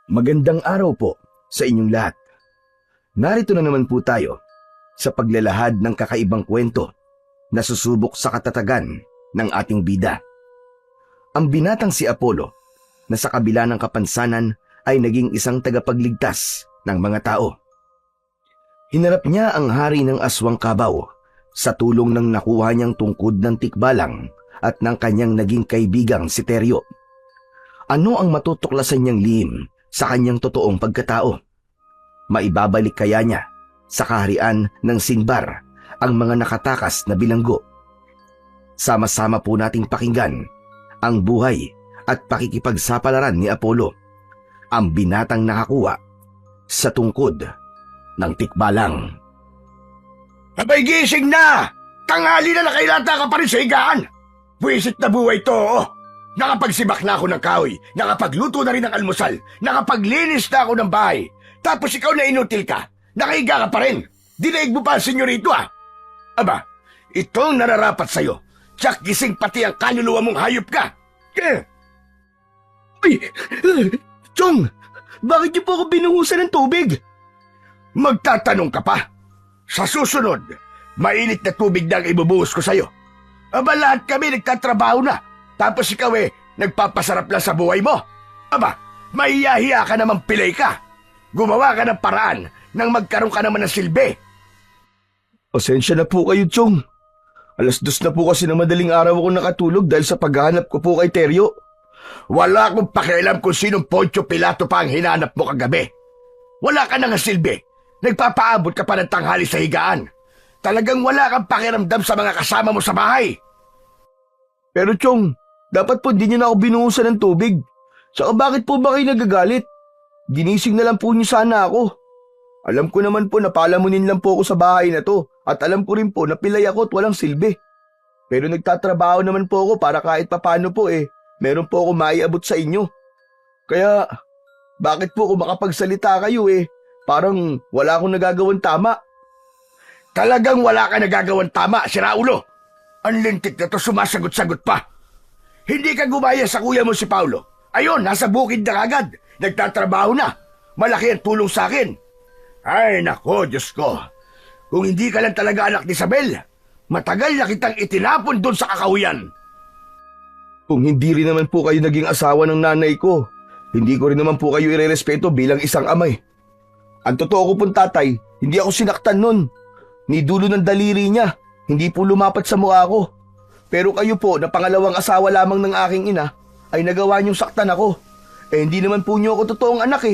Magandang araw po sa inyong lahat. Narito na naman po tayo sa paglalahad ng kakaibang kwento na susubok sa katatagan ng ating bida. Ang binatang si Apollo na sa kabila ng kapansanan ay naging isang tagapagligtas ng mga tao. Hinarap niya ang hari ng Aswang Kabaw sa tulong ng nakuha niyang tungkod ng tikbalang at ng kanyang naging kaibigang si Teryo. Ano ang matutuklasan niyang lihim sa kanyang totoong pagkatao? Maibabalik kaya niya sa kaharian ng Sinbar ang mga nakatakas na bilanggo? Sama-sama po nating pakinggan ang buhay at pakikipagsapalaran ni Apollo, ang binatang nakakuha sa tungkod ng tikbalang. Abay, gising na! Tanghali na nakailata ka pa rin sa higaan! Buwisit na buhay to, oh! Nakapagsibak na ako ng kahoy, nakapagluto na rin ng almusal, nakapaglinis na ako ng bahay. Tapos ikaw na inutil ka, nakahiga ka pa rin. Dinaig mo pa ang senyorito, ah! Aba, itong nararapat sa'yo. Tsak gising pati ang kaluluwa mong hayop ka. Ay! Chong! Bakit niyo po ako binuhusan ng tubig? Magtatanong ka pa? Sa susunod, mainit na tubig na ang ibubuhos ko sa'yo. Aba, lahat kami nagtatrabaho na. Tapos ikaw nagpapasarap lang sa buhay mo. Aba, mahiyahiya ka naman, pilay ka. Gumawa ka ng paraan nang magkaroon ka naman ng silbi. Pasensya na po kayo, Chong. 2:00 na po kasi na madaling araw ako nakatulog dahil sa paghahanap ko po kay Teryo. Wala akong pakialam kung sinong Poncio Pilato pa ang hinanap mo kagabi. Wala ka na nga silbi. Nagpapaabot ka pa ng tanghali sa higaan. Talagang wala kang pakiramdam sa mga kasama mo sa bahay. Pero Chong, dapat po hindi niyo na ako binuhusan ng tubig. Saka bakit po ba kayo nagagalit? Ginising na lang po niyo sana ako. Alam ko naman po na palamunin lang po ako sa bahay na to at alam ko rin po na pilay ako at walang silbi. Pero nagtatrabaho naman po ako para kahit papano po meron po ako maiabot sa inyo. Kaya bakit po kung makapagsalita kayo parang wala akong nagagawang tama? Talagang wala ka nagagawang tama, si Raulo. Ang lintik na to, sumasagot-sagot pa. Hindi ka gumaya sa kuya mo si Paulo. Ayun, nasa bukid na agad. Nagtatrabaho na. Malaki ang tulong sa akin. Ay, nako, Diyos ko. Kung hindi ka lang talaga anak ni Isabel, matagal na kitang itinapon doon sa kakahuyan. Kung hindi rin naman po kayo naging asawa ng nanay ko, hindi ko rin naman po kayo irerespeto bilang isang amay. Ang totoo ko pong tatay, hindi ako sinaktan nun. Ni dulo ng daliri niya, hindi po lumapat sa mukha ko. Pero kayo po na pangalawang asawa lamang ng aking ina, ay nagawa niyong saktan ako. Hindi naman po niyo ako totoong anak .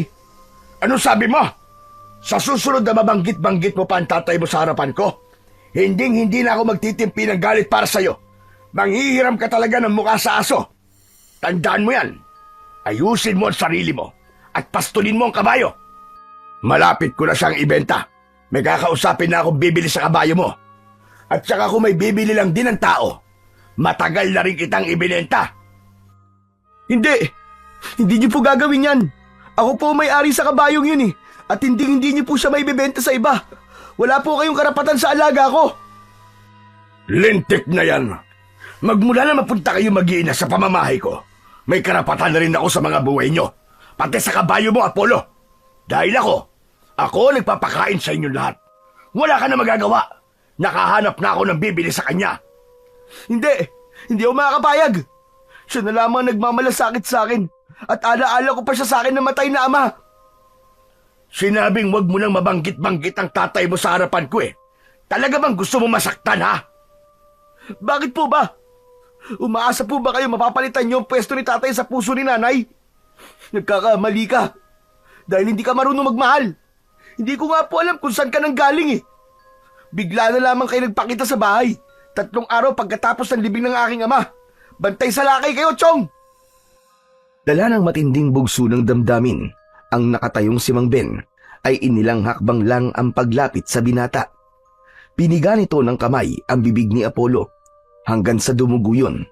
Ano sabi mo? Sa susunod na mabanggit-banggit mo pa ang tatay mo sa harapan ko, hindi na ako magtitimpi ng galit para sa'yo. Manghihiram ka talaga ng mukha sa aso. Tandaan mo yan. Ayusin mo ang sarili mo at pastulin mo ang kabayo. Malapit ko na siyang ibenta. May kakausapin na akong bibili sa kabayo mo. At saka kung may bibili lang din ng tao, matagal na rin kitang ibinenta. Hindi niyo po gagawin yan. Ako po may-ari sa kabayong yun . At hindi niyo po siya may bibenta sa iba. Wala po kayong karapatan sa alaga ko. Lintik na yan. Magmula na mapunta kayo mag-iina sa pamamahay ko, may karapatan na rin ako sa mga buhay nyo. Pati sa kabayo mo, Apollo. Dahil ako nagpapakain sa inyo lahat. Wala ka na magagawa. Nakahanap na ako ng bibili sa kanya. Hindi ako makakapayag. Siya na lamang nagmamalasakit sa akin. At alaala ko pa siya sa akin na matay na ama. Sinabing wag mo nang mabanggit-banggit ang tatay mo sa harapan ko . Talaga bang gusto mo masaktan, ha? Bakit po ba? Umaasa po ba kayo mapapalitan niyo ang pwesto ni tatay sa puso ni nanay? Nagkakamali ka. Dahil hindi ka marunong magmahal. Hindi ko nga po alam kung saan ka nang galing . Bigla na lamang kayo nagpakita sa bahay. 3 araw pagkatapos ng libing ng aking ama. Bantay sa lakay kayo, Chong! Dala ng matinding bugso ng damdamin, ang nakatayong si Mang Ben ay inilang hakbang lang ang paglapit sa binata. Piniga nito ng kamay ang bibig ni Apollo hanggang sa dumugo yun.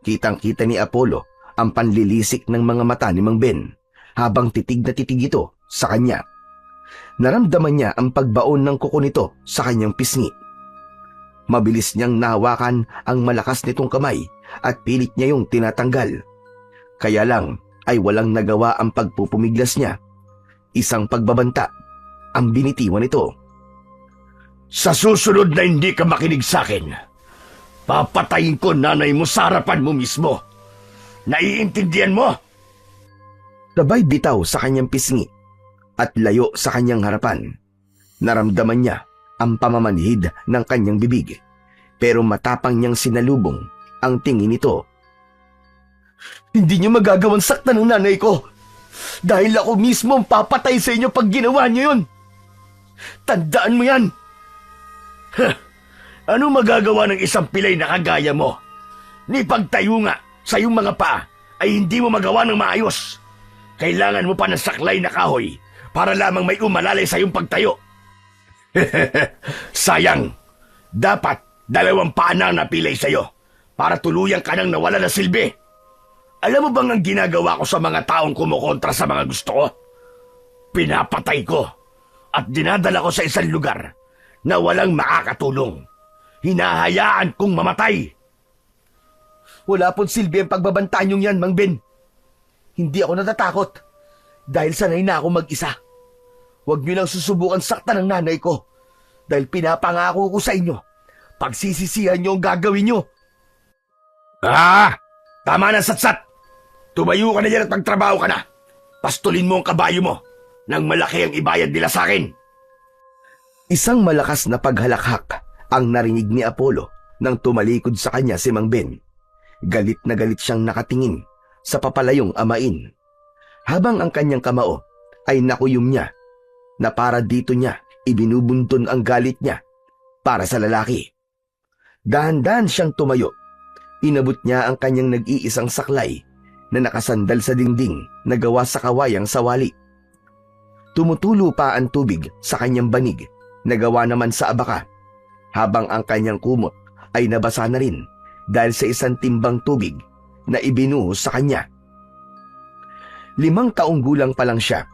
Kitang-kita ni Apollo ang panlilisik ng mga mata ni Mang Ben habang titig na titig ito sa kanya. Naramdaman niya ang pagbaon ng kuko nito sa kanyang pisngi. Mabilis niyang nahawakan ang malakas nitong kamay at pilit niya yung tinatanggal. Kaya lang ay walang nagawa ang pagpupumiglas niya. Isang pagbabanta ang binitiwan nito. Sa susunod na hindi ka makinig sa akin, papatayin ko nanay mo sa harapan mo mismo. Naiintindihan mo? Sabay bitaw sa kanyang pisngi at layo sa kanyang harapan. Naramdaman niya ang pamamanhid ng kanyang bibig, pero matapang niyang sinalubong ang tingin nito. Hindi niyo magagawang saktan ng nanay ko dahil ako mismo ang papatay sa inyo pag ginawa niyo yun. Tandaan mo yan. Ano magagawa ng isang pilay na kagaya mo? Ni pagtayo nga sa iyong mga paa ay hindi mo magawa ng maayos. Kailangan mo pa ng saklay na kahoy para lamang may umalalay sa iyong pagtayo. Sayang, dapat 2 paa na ang napilay sa iyo para tuluyan ka nang nawala na silbi. Alam mo bang ang ginagawa ko sa mga taong kumukontra sa mga gusto ko? Pinapatay ko at dinadala ko sa isang lugar na walang makakatulong. Hinahayaan kong mamatay. Wala pong silbi ang pagbabantaan niyong yan, Mang Ben. Hindi ako natatakot dahil sanay na ako mag-isa. Huwag niyo lang susubukan saktan ng nanay ko dahil pinapangako ko sa inyo, pagsisisihan niyo ang gagawin niyo. Tama na, Satsat. Tumayo ka na dyan at magtrabaho ka na. Pastulin mo ang kabayo mo nang malaki ang ibayad nila sa akin. Isang malakas na paghalakhak ang narinig ni Apollo nang tumalikod sa kanya si Mang Ben. Galit na galit siyang nakatingin sa papalayong amain, habang ang kanyang kamao ay nakuyom niya na para dito niya ibinubunton ang galit niya para sa lalaki. Dahan-dahan siyang tumayo. Inabot niya ang kanyang nag-iisang saklay na nakasandal sa dingding na gawa sa kawayang sawali. Tumutulo pa ang tubig sa kanyang banig na gawa naman sa abaka, habang ang kanyang kumot ay nabasa na rin dahil sa isang timbang tubig na ibinuhos sa kanya. 5 taong gulang pa lang siya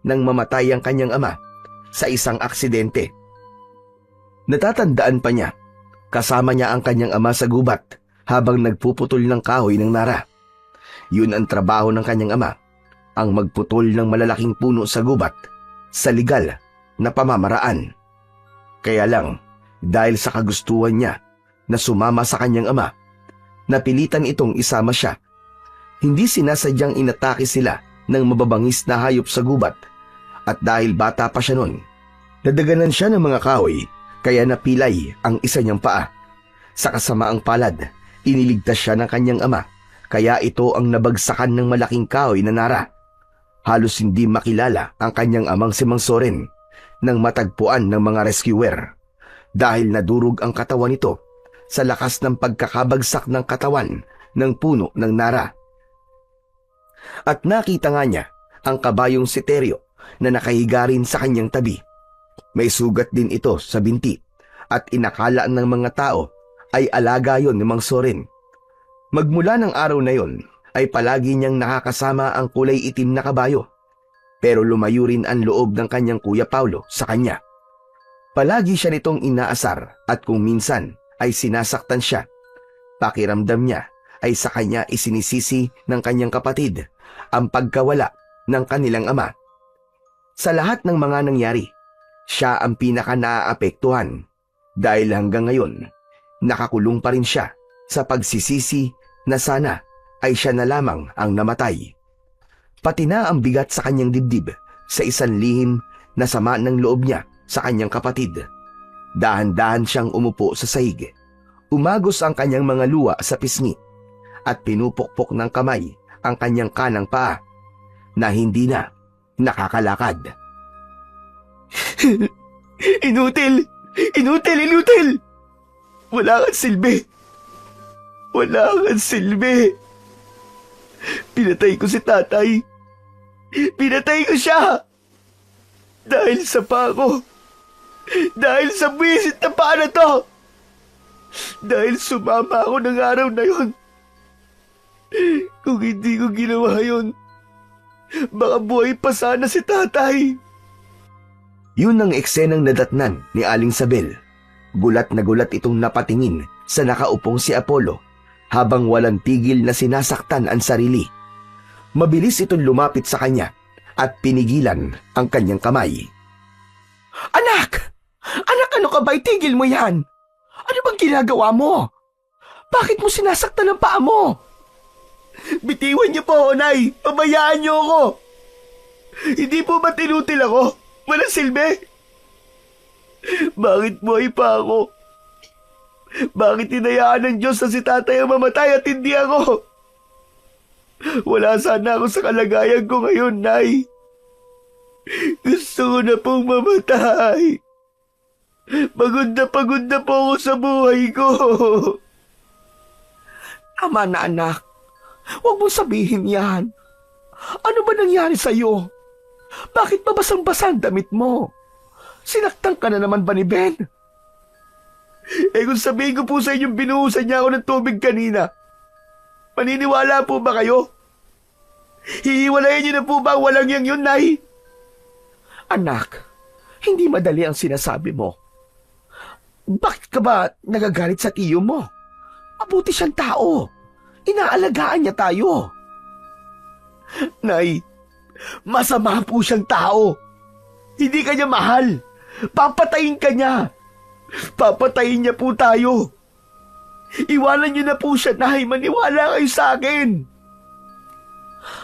nang mamatay ang kanyang ama sa isang aksidente. Natatandaan pa niya, kasama niya ang kanyang ama sa gubat habang nagpuputol ng kahoy ng nara. Yun ang trabaho ng kanyang ama, ang magputol ng malalaking puno sa gubat sa legal na pamamaraan. Kaya lang, dahil sa kagustuhan niya na sumama sa kanyang ama, napilitan itong isama siya. Hindi sinasadyang inatake sila ng mababangis na hayop sa gubat, at dahil bata pa siya noon, nadaganan siya ng mga kahoy kaya napilay ang isa niyang paa. Sa kasamaang palad, iniligtas siya ng kanyang ama kaya ito ang nabagsakan ng malaking kahoy na nara. Halos hindi makilala ang kanyang amang si Mang Soren nang matagpuan ng mga rescuer dahil nadurog ang katawan nito sa lakas ng pagkakabagsak ng katawan ng puno ng nara. At nakita nga niya ang kabayong si Teryo na nakahiga rin sa kanyang tabi. May sugat din ito sa binti at inakala ng mga tao ay alaga yon ni Mang Soren. Magmula ng araw na yon ay palagi niyang nakakasama ang kulay itim na kabayo, pero lumayo rin ang loob ng kanyang kuya Paulo sa kanya. Palagi siya nitong inaasar at kung minsan ay sinasaktan siya. Pakiramdam niya ay sa kanya isinisisi ng kanyang kapatid ang pagkawala ng kanilang ama. Sa lahat ng mga nangyari, siya ang pinaka naaapektuhan dahil hanggang ngayon nakakulong pa rin siya sa pagsisisi na sana ay siya na lamang ang namatay. Pati na ang bigat sa kanyang dibdib sa isang lihim na sama ng loob niya sa kanyang kapatid. Dahan-dahan siyang umupo sa sahig. Umagos ang kanyang mga luwa sa pisngi at pinupukpok ng kamay ang kanyang kanang paa na hindi na nakakalakad. Inutil! Inutil! Inutil! Wala kang silbi! Wala kang silbi! Pinatay ko si tatay! Pinatay ko siya! Dahil sa paa ko! Dahil sa buwisit na paa na to! Dahil sumama ako ng araw na yon! Kung hindi ko ginawa yon, baka buhay pa sana si tatay! Yun ang eksenang nadatnan ni Aling Sabel. Gulat na gulat itong napatingin sa nakaupong si Apollo habang walang tigil na sinasaktan ang sarili. Mabilis itong lumapit sa kanya at pinigilan ang kanyang kamay. Anak! Anak, ano ka ba? Itigil mo yan! Ano bang ginagawa mo? Bakit mo sinasaktan ang paa mo? Bitiwan niyo po ako, Nay! Pabayaan niyo ako! Hindi po ba tinutil ako? Walang silbi? Bakit buhay pa ako? Bakit hinayaan ng Diyos na si tatay ang mamatay at hindi ako? Wala sana ako sa kalagayan ko ngayon, Nay. Gusto ko na pong mamatay. Pagod na po ako sa buhay ko. Tama na, anak. Huwag mong sabihin yan. Ano ba nangyari sa'yo? Bakit ba basang-basa ang damit mo? Sinaktan ka na naman ba ni Ben? Kung sabihin ko po sa inyo, binuhusan niya ako ng tubig kanina. Maniniwala po ba kayo? Hihiwalayan niyo na po ba walang yang yun, Nay? Anak, hindi madali ang sinasabi mo. Bakit ka ba nagagalit sa tiyo mo? Mabuti siyang tao. Inaalagaan niya tayo. Nay, masama po siyang tao. Hindi ka niya mahal. Papatayin ka niya. Papatayin niya po tayo. Iwanan niyo na po siya, Nay. Maniwala kayo sa akin.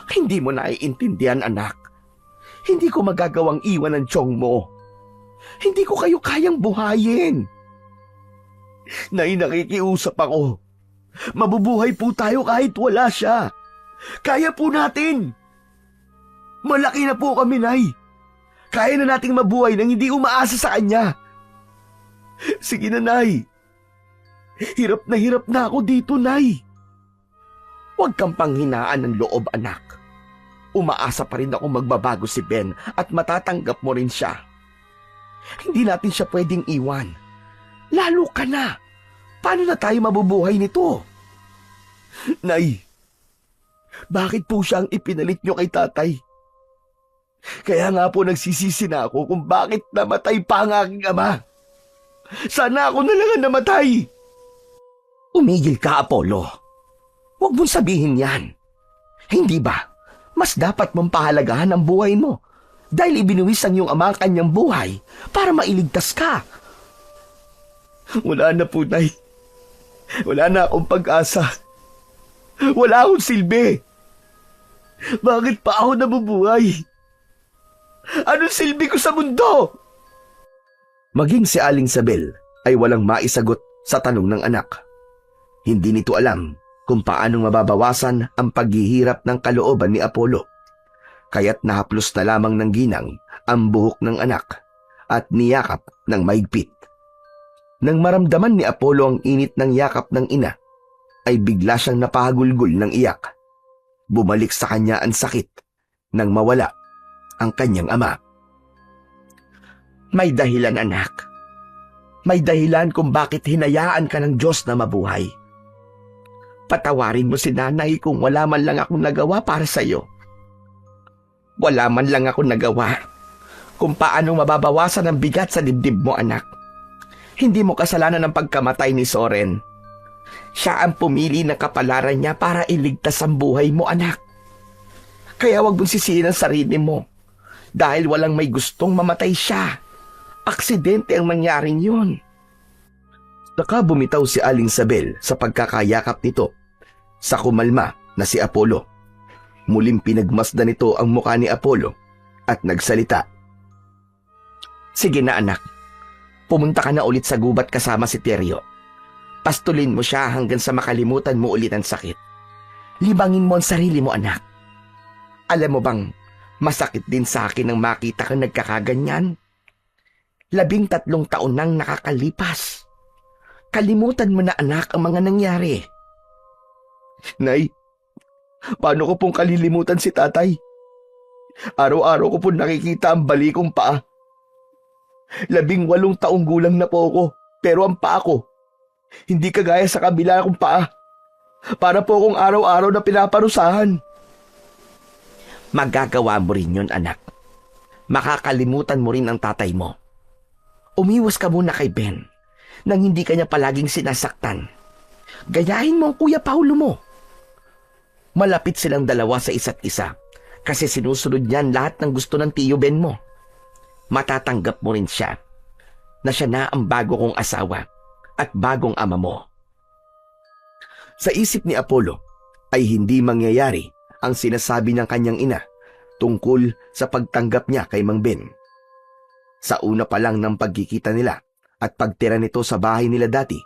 Hindi mo naiintindihan, anak. Hindi ko magagawang iwan ang tiyong mo. Hindi ko kayo kayang buhayin. Nay, nakikiusap ako. Mabubuhay po tayo kahit wala siya. Kaya po natin. Malaki na po kami, Nay. Kaya na nating mabuhay nang hindi umaasa sa kanya. Sige na, Nay. Hirap na ako dito, Nay. Huwag kang panghinaan ng loob, anak. Umaasa pa rin ako magbabago si Ben at matatanggap mo rin siya. Hindi natin siya pwedeng iwan. Lalo ka na. Paano na tayo mabubuhay nito? Nay, bakit po siya ang ipinalit niyo kay tatay? Kaya nga po nagsisisi na ako kung bakit namatay pa ang aking ama. Sana ako na lang ang namatay. Umigil ka, Apollo. Huwag mong sabihin yan. Hindi ba, mas dapat mong pahalagahan ang buhay mo dahil ibinuwis ang iyong ama ang kanyang buhay para mailigtas ka. Wala na po, Nay. Wala na akong pag-asa. Wala akong silbi. Bakit pa ako nabubuhay? Anong silbi ko sa mundo? Maging si Aling Sabel ay walang maisagot sa tanong ng anak. Hindi nito alam kung paanong mababawasan ang paghihirap ng kalooban ni Apollo. Kaya't nahaplos na lamang ng ginang ang buhok ng anak at niyakap ng maigpit. Nang maramdaman ni Apollo ang init ng yakap ng ina, ay bigla siyang napahagulgol ng iyak. Bumalik sa kanya ang sakit nang mawala ang kanyang ama. May dahilan, anak. May dahilan kung bakit hinayaan ka ng Diyos na mabuhay. Patawarin mo si nanay kung wala man lang akong nagawa para sa iyo. Wala man lang akong nagawa kung paano mababawasan ang bigat sa dibdib mo, anak. Hindi mo kasalanan ang pagkamatay ni Soren. Siya ang pumili ng kapalaran niya para iligtas ang buhay mo, anak. Kaya wag mong sisihin ang sarili mo dahil walang may gustong mamatay siya. Aksidente ang mangyaring yun. Saka bumitaw si Aling Sabel sa pagkakayakap nito sa kumalma na si Apollo. Muling pinagmasdan nito ang mukha ni Apollo at nagsalita. Sige na, anak. Pumunta ka na ulit sa gubat kasama si Teryo. Pastulin mo siya hanggang sa makalimutan mo ulit ang sakit. Libangin mo ang sarili mo, anak. Alam mo bang masakit din sa akin nang makita kang nagkakaganyan? 13 taon nang nakakalipas. Kalimutan mo na, anak, ang mga nangyari. Nay, paano ko pong kalilimutan si tatay? Araw-araw ko pong nakikita ang balikong paa. 18 taong gulang na po ako, pero ang paa ko, hindi kagaya sa kabila kong paa. Para po akong araw-araw na pinaparusahan. Magagawa mo rin yun, anak. Makakalimutan mo rin ang tatay mo. Umiwas ka muna kay Ben nang hindi kanya palaging sinasaktan. Gayahin mo ang Kuya Paulo mo. Malapit silang dalawa sa isa't isa kasi sinusunod niyan lahat ng gusto ng Tiyo Ben mo. Matatanggap mo rin siya na siya na ang bago kong asawa at bagong ama mo. Sa isip ni Apollo ay hindi mangyayari ang sinasabi ng kanyang ina tungkol sa pagtanggap niya kay Mang Ben. Sa una pa lang ng pagkikita nila at pagtira nito sa bahay nila dati,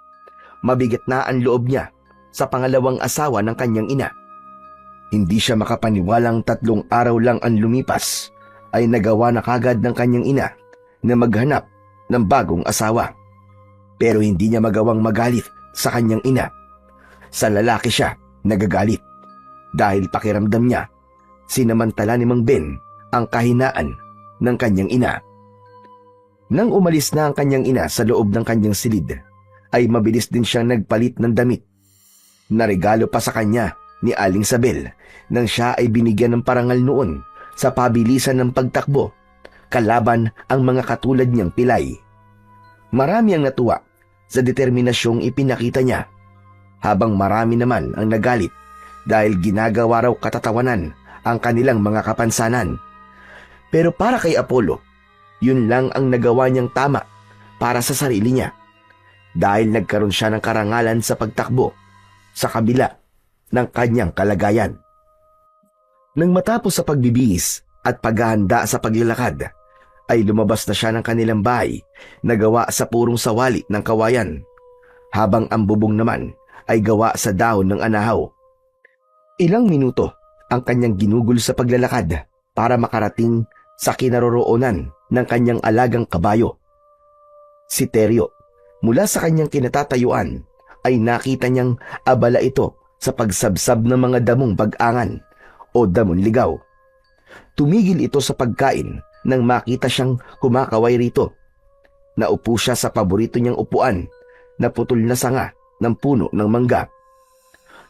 mabigat na ang loob niya sa pangalawang asawa ng kanyang ina. Hindi siya makapaniwalang 3 araw lang ang lumipas ay nagawa na kagad ng kanyang ina na maghanap ng bagong asawa. Pero hindi niya magawang magalit sa kanyang ina. Sa lalaki siya nagagalit dahil pakiramdam niya sinamantala ni Mang Ben ang kahinaan ng kanyang ina. Nang umalis na ang kanyang ina sa loob ng kanyang silid, ay mabilis din siyang nagpalit ng damit. Naregalo pa sa kanya ni Aling Sabel nang siya ay binigyan ng parangal noon sa pabilisan ng pagtakbo kalaban ang mga katulad niyang pilay. Marami ang natuwa sa determinasyong ipinakita niya, habang marami naman ang nagalit dahil ginagawa raw katatawanan ang kanilang mga kapansanan. Pero para kay Apollo, yun lang ang nagawa niyang tama para sa sarili niya dahil nagkaroon siya ng karangalan sa pagtakbo sa kabila ng kanyang kalagayan. Nang matapos sa pagbibihis at paghahanda sa paglalakad, ay lumabas na siya ng kanilang bahay na gawa sa purong sawali ng kawayan, habang ang bubong naman ay gawa sa dahon ng anahaw. Ilang minuto ang kanyang ginugol sa paglalakad para makarating sa kinaroroonan ng kanyang alagang kabayo. Si Teryo, mula sa kanyang kinatatayuan, ay nakita niyang abala ito sa pagsabsab ng mga damong pag-angan o damon ligaw. Tumigil ito sa pagkain nang makita siyang kumakaway rito. Naupo siya sa paborito niyang upuan na putol na sanga ng puno ng mangga.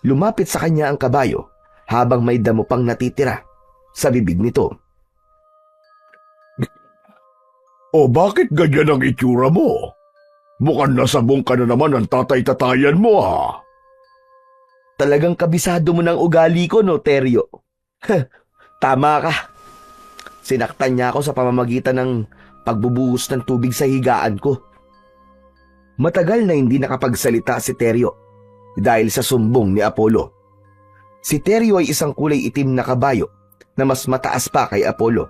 Lumapit sa kanya ang kabayo habang may damo pang natitira sa bibig nito. O bakit ganyan ang itsura mo? Mukhang nasabong ka na naman ang tatay-tatayan mo ha. Talagang kabisado mo ng ugali ko, no, Teryo? Tama ka. Sinaktan niya ako sa pamamagitan ng pagbubuhos ng tubig sa higaan ko. Matagal na hindi nakapagsalita si Teryo dahil sa sumbong ni Apollo. Si Teryo ay isang kulay itim na kabayo na mas mataas pa kay Apollo.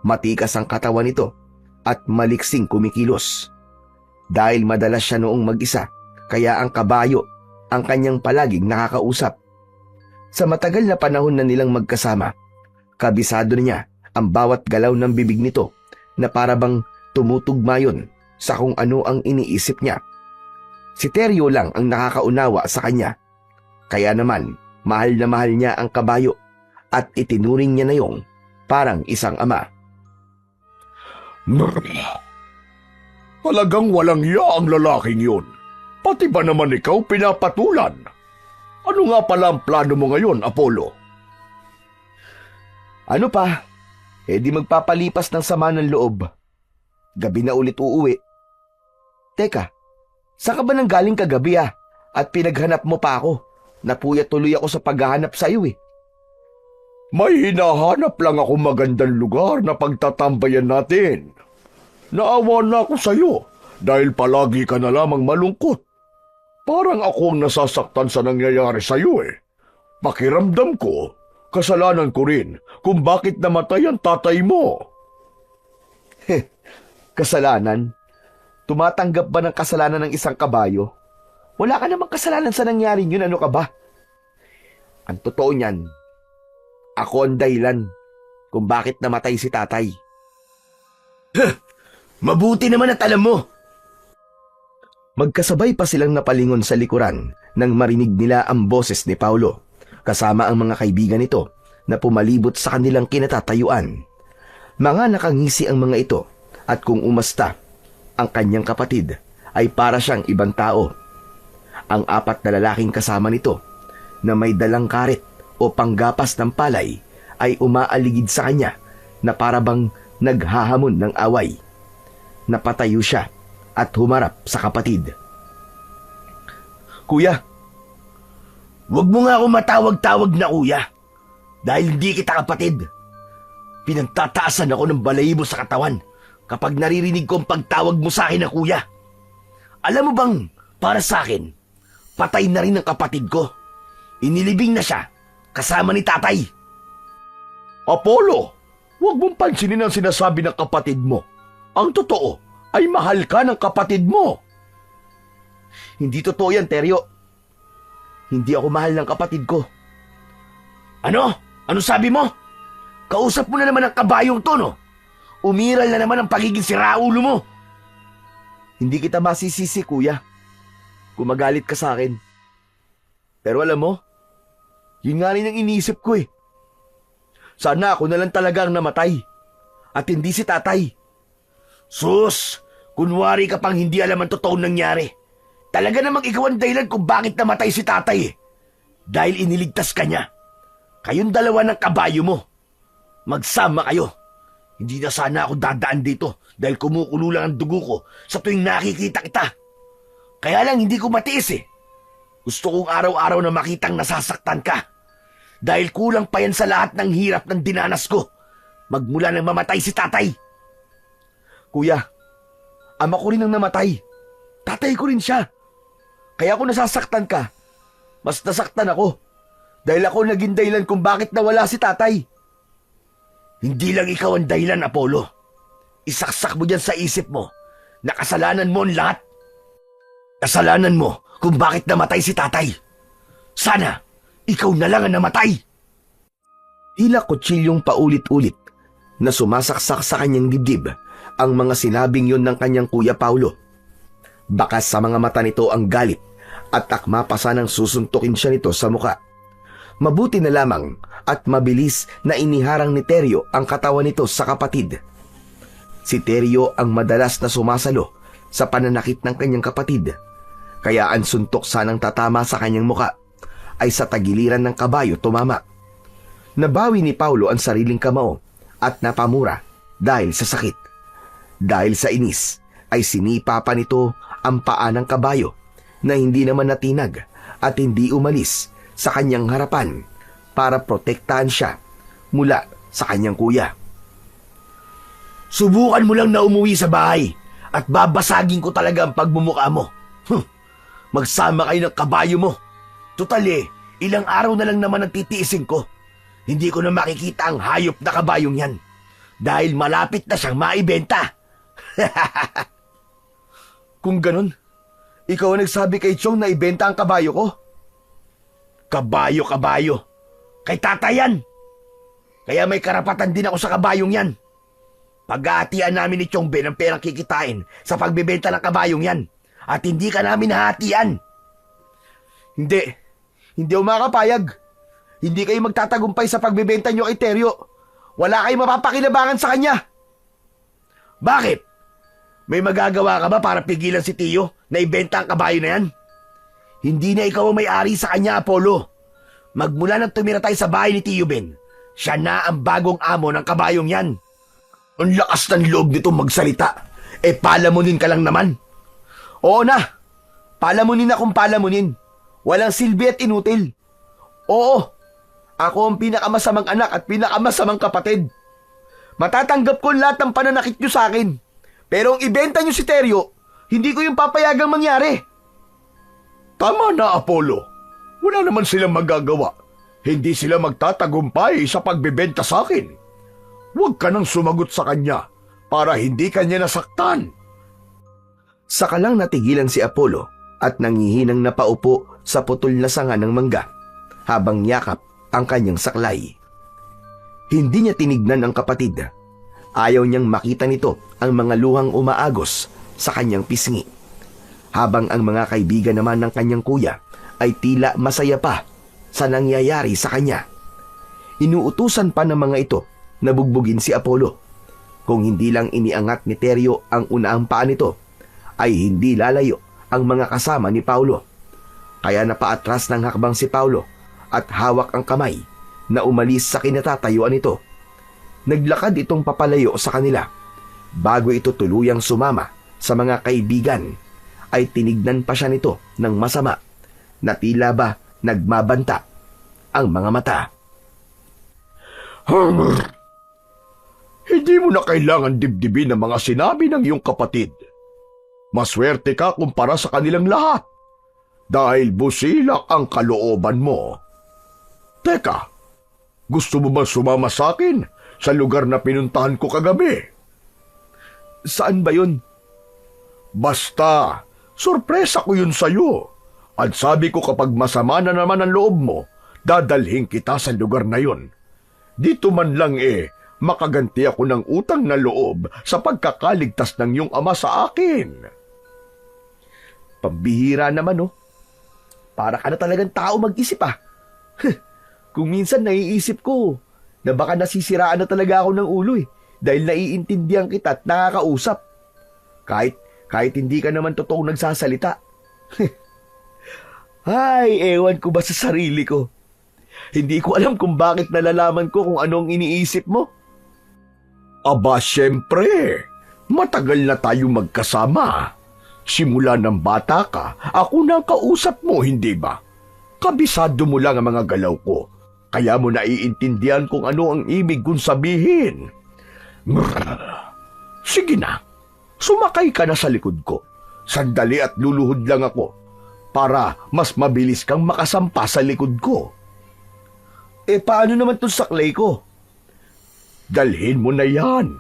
Matikas ang katawan nito at maliksing kumikilos. Dahil madalas siya noong mag-isa, kaya ang kabayo ang kanyang palaging nakakausap. Sa matagal na panahon na nilang magkasama, kabisado niya ang bawat galaw ng bibig nito na para bang tumutugma yun sa kung ano ang iniisip niya. Si Teryo lang ang nakakaunawa sa kanya. Kaya naman, mahal na mahal niya ang kabayo at itinuring niya na yung parang isang ama. Talagang walang iya ang lalaking yun. Pati ba naman ikaw pinapatulan? Ano nga pala ang plano mo ngayon, Apollo? Ano pa? Di magpapalipas ng sama ng loob. Gabi na ulit uuwi. Teka, saan ka ba nang galing kagabi At pinaghanap mo pa ako. Napuyat tuloy ako sa paghahanap sa iyo May hinahanap lang ako magandang lugar na pagtatambayan natin. Naawa na ako sa iyo dahil palagi ka na lamang malungkot. Parang ako ang nasasaktan sa nangyayari sa iyo Pakiramdam ko, kasalanan ko rin kung bakit namatay ang tatay mo. Kasalanan? Tumatanggap ba ng kasalanan ng isang kabayo? Wala ka namang kasalanan sa nangyari yun, ano ka ba? Ang totoo niyan, ako ang dahilan kung bakit namatay si tatay. Mabuti naman at alam mo. Magkasabay pa silang napalingon sa likuran nang marinig nila ang boses ni Paulo, kasama ang mga kaibigan nito na pumalibot sa kanilang kinatatayuan. Mga nakangisi ang mga ito at kung umasta ang kanyang kapatid ay para siyang ibang tao. Ang 4 na lalaking kasama nito na may dalang karet o panggapas ng palay ay umaaligid sa kanya na para bang naghahamon ng away. Napatayo siya at humarap sa kapatid. Kuya, Huwag mo nga ako matawag-tawag na kuya. Dahil hindi kita kapatid. Pinagtataasan ako ng balahibo sa katawan kapag naririnig ko ang pagtawag mo sa akin na kuya. Alam mo bang, para sa akin, patay na rin ang kapatid ko. Inilibing na siya, kasama ni tatay. Apollo, huwag mong pansinin ang sinasabi ng kapatid mo. Ang totoo ay mahal ka ng kapatid mo. Hindi totoo yan, Teryo. Hindi ako mahal ng kapatid ko. Ano? Ano sabi mo? Kausap mo na naman ang kabayong to, no? Umiral na naman ang pagiging siraulo mo. Hindi kita masisisi, kuya. Kumagalit ka sa akin. Pero alam mo, yun nga rin ang iniisip ko eh. Sana ako na lang talaga ang namatay. At hindi si tatay. Sus! Kunwari ka pang hindi alam ang totoong nangyari. Talaga namang ikaw ang dahilan kung bakit namatay si tatay eh. Dahil iniligtas ka niya. Kayong dalawa ng kabayo mo. Magsama kayo. Hindi na sana ako dadaan dito dahil kumukulo lang ang dugo ko sa tuwing nakikita kita. Kaya lang hindi ko matiis eh. Gusto kong araw-araw na makitang nasasaktan ka. Dahil kulang pa yan sa lahat ng hirap ng dinanas ko. Magmula nang mamatay si tatay. Kuya, ama ko rin ang namatay. Tatay ko rin siya. Kaya kung nasasaktan ka, mas nasaktan ako. Dahil ako naging dahilan kung bakit nawala si tatay. Hindi lang ikaw ang dahilan, Apollo. Isaksak mo dyan sa isip mo na kasalanan mo ang lahat. Kasalanan mo kung bakit namatay si tatay. Sana, ikaw na lang ang namatay. Tila kutsilyong paulit-ulit na sumasaksak sa kanyang dibdib ang mga sinabing yun ng kanyang kuya Paulo. Bakas sa mga mata nito ang galit at akma pa sanang susuntukin siya nito sa muka. Mabuti na lamang at mabilis na iniharang ni Teryo ang katawan nito sa kapatid. Si Teryo ang madalas na sumasalo sa pananakit ng kanyang kapatid. Kaya ang suntok sanang tatama sa kanyang muka ay sa tagiliran ng kabayo tumama. Nabawi ni Paulo ang sariling kamao at napamura dahil sa sakit. Dahil sa inis ay sinipa pa nito ang paa ng kabayo na hindi naman natinag at hindi umalis sa kanyang harapan para protektahan siya mula sa kanyang kuya. Subukan mo lang na umuwi sa bahay at babasagin ko talaga ang pagmumukha mo. Magsama kayo ng kabayo mo. Tutal eh, ilang araw na lang naman ang titiisin ko. Hindi ko na makikita ang hayop na kabayong yan. Dahil malapit na siyang maibenta. Kung ganun, ikaw ang nagsabi kay Chong na ibenta ang kabayo ko? Kabayo. Kay tatay yan. Kaya may karapatan din ako sa kabayong yan. Pag-aatian namin ni Chong Ben ang perang kikitain sa pagbebenta ng kabayong yan. At hindi ka namin hahatian. Hindi ako makakapayag. Hindi kayo magtatagumpay sa pagbebenta nyo kay Teryo. Wala kayong mapapakinabangan sa kanya. Bakit? May magagawa ka ba para pigilan si Tiyo na ibenta ang kabayo na yan? Hindi na ikaw ang may-ari sa kanya, Apollo. Magmula nang tumira tayo sa bahay ni Tiyo Ben, siya na ang bagong amo ng kabayong yan. Ang lakas ng loob nito magsalita. Palamunin ka lang naman. Oo na. Palamunin akong palamunin. Walang silbi at inutil. Oo. Ako ang pinakamasamang anak at pinakamasamang kapatid. Matatanggap ko lahat ng pananakit nyo sa akin. Pero ang ibenta nyo si Teryo, hindi ko yung papayagang mangyari. Tama na, Apollo. Wala naman silang magagawa. Hindi sila magtatagumpay sa pagbebenta sa akin. Huwag ka nang sumagot sa kanya para hindi kanya nasaktan. Saka lang natigilan si Apollo at nangihinang napaupo sa putol na sanga ng mangga habang yakap ang kanyang saklay. Hindi niya tinignan ang kapatid. Ayaw niyang makita nito ang mga luhang umaagos sa kanyang pisngi. Habang ang mga kaibigan naman ng kanyang kuya ay tila masaya pa sa nangyayari sa kanya. Inuutusan pa ng mga ito na bugbugin si Apollo. Kung hindi lang iniangat ni Teryo ang unang paa nito, ay hindi lalayo ang mga kasama ni Paulo. Kaya napaatras ng hakbang si Paulo at hawak ang kamay na umalis sa kinatatayuan nito. Naglakad itong papalayo sa kanila. Bago ito tuluyang sumama sa mga kaibigan, ay tinignan pa siya nito ng masama na tila ba Nagmabanta ang mga mata. Hindi mo na kailangan dibdibin ang mga sinabi ng iyong kapatid. Maswerte ka kumpara sa kanilang lahat dahil busilak ang kalooban mo. Teka, gusto mo ba sumama sa akin sa lugar na pinuntahan ko kagabi? Saan ba yun? Basta, sorpresa ko yun sa'yo. At sabi ko kapag masama na naman ang loob mo, dadalhin kita sa lugar na yun. Dito man lang makaganti ako ng utang na loob sa pagkakaligtas ng iyong ama sa akin. Pambihira naman, oh. Para ka na talagang tao mag-isip, ah. Kung minsan naiisip ko na baka nasisiraan na talaga ako ng ulo, dahil naiintindihan kita at nakakausap. Kahit hindi ka naman totoong nagsasalita. Ay, ewan ko ba sa sarili ko. Hindi ko alam kung bakit nalalaman ko kung anong iniisip mo. Aba, syempre. Matagal na tayo magkasama. Simula ng bata ka, ako na ang kausap mo, hindi ba? Kabisado mo lang ang mga galaw ko. Kaya mo naiintindihan kung ano ang ibig kong sabihin. Sige na, sumakay ka na sa likod ko. Sandali at luluhod lang ako para mas mabilis kang makasampa sa likod ko. Paano naman itong saklay ko? Dalhin mo na yan.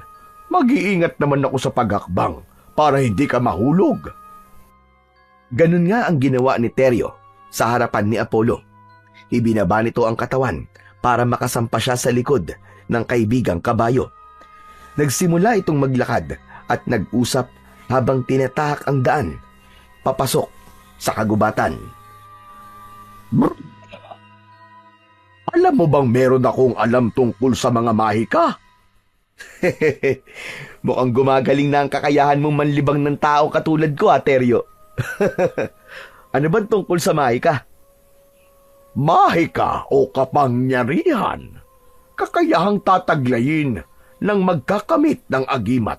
Mag-iingat naman ako sa paghakbang para hindi ka mahulog. Ganun nga ang ginawa ni Teryo sa harapan ni Apollo. Ibinaba nito ang katawan para makasampa siya sa likod ng kaibigang kabayo. Nagsimula itong maglakad at nag-usap habang tinatahak ang daan, papasok sa kagubatan. Alam mo bang meron akong alam tungkol sa mga mahika? Mukhang gumagaling na ang kakayahan mong manlibang ng tao katulad ko, Teryo. Ano bang tungkol sa mahika? Mahika o kapangyarihan, kakayahang tataglayin ng magkakamit ng agimat,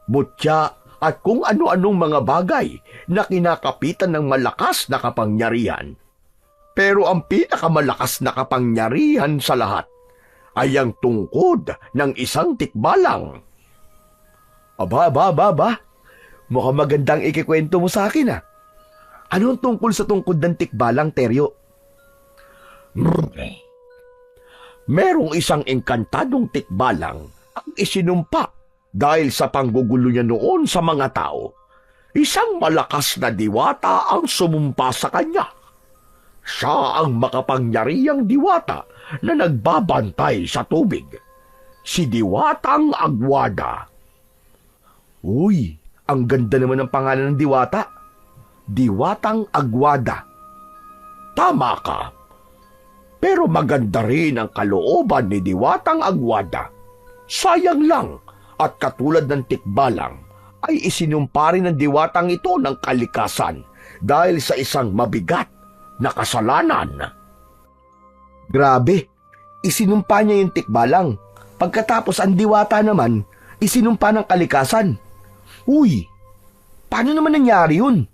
butya at kung ano-anong mga bagay na kinakapitan ng malakas na kapangyarihan. Pero ang pinakamalakas na kapangyarihan sa lahat ay ang tungkod ng isang tikbalang. Aba. Mukhang magandang ikikwento mo sa akin, ah. Ano ang tungkol sa tungkod ng tikbalang, Teryo? Merong isang engkantadong tikbalang ang isinumpa dahil sa panggugulo niya noon sa mga tao. Isang malakas na diwata ang sumumpa sa kanya. Siya ang makapangyarihang diwata na nagbabantay sa tubig. Si Diwatang Agwada. Uy, ang ganda naman ng pangalan ng diwata. Diwatang Agwada. Tama ka. Pero maganda rin ang kalooban ni Diwatang Agwada. Sayang lang at katulad ng tikbalang ay isinumpa rin ng diwatang ito ng kalikasan dahil sa isang mabigat na kasalanan. Grabe, isinumpa niya yung tikbalang. Pagkatapos ang diwata naman, isinumpa ng kalikasan. Uy, paano naman nangyari yun?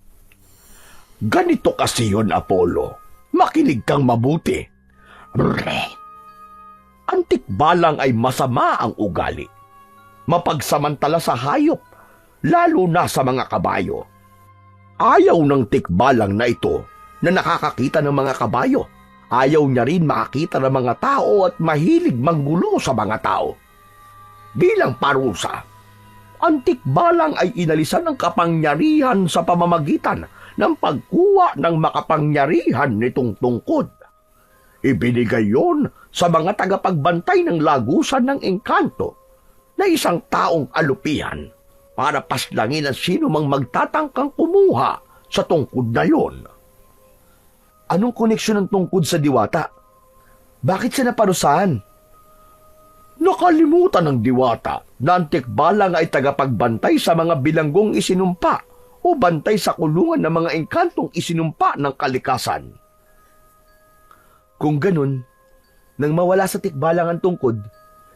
Ganito kasi yun, Apollo. Makinig kang mabuti. Ang tikbalang ay masama ang ugali. Mapagsamantala sa hayop, lalo na sa mga kabayo. Ayaw ng tikbalang na ito na nakakakita ng mga kabayo. Ayaw niya rin makakita ng mga tao at mahilig manggulo sa mga tao. Bilang parusa, ang tikbalang ay inalisan ng kapangyarihan sa pamamagitan ng pagkuha ng makapangyarihan nitong tungkod. Ibinigay yon sa mga tagapagbantay ng lagusan ng engkanto na isang taong alupihan para paslangin ang sino mang magtatangkang kumuha sa tungkod na yon. Anong koneksyon ng tungkod sa diwata? Bakit siya naparusahan? Nakalimutan ng diwata na ang tikbalang ay tagapagbantay sa mga bilanggong isinumpa o bantay sa kulungan ng mga engkantong isinumpa ng kalikasan. Kung ganun, nang mawala sa tikbalang ang tungkod,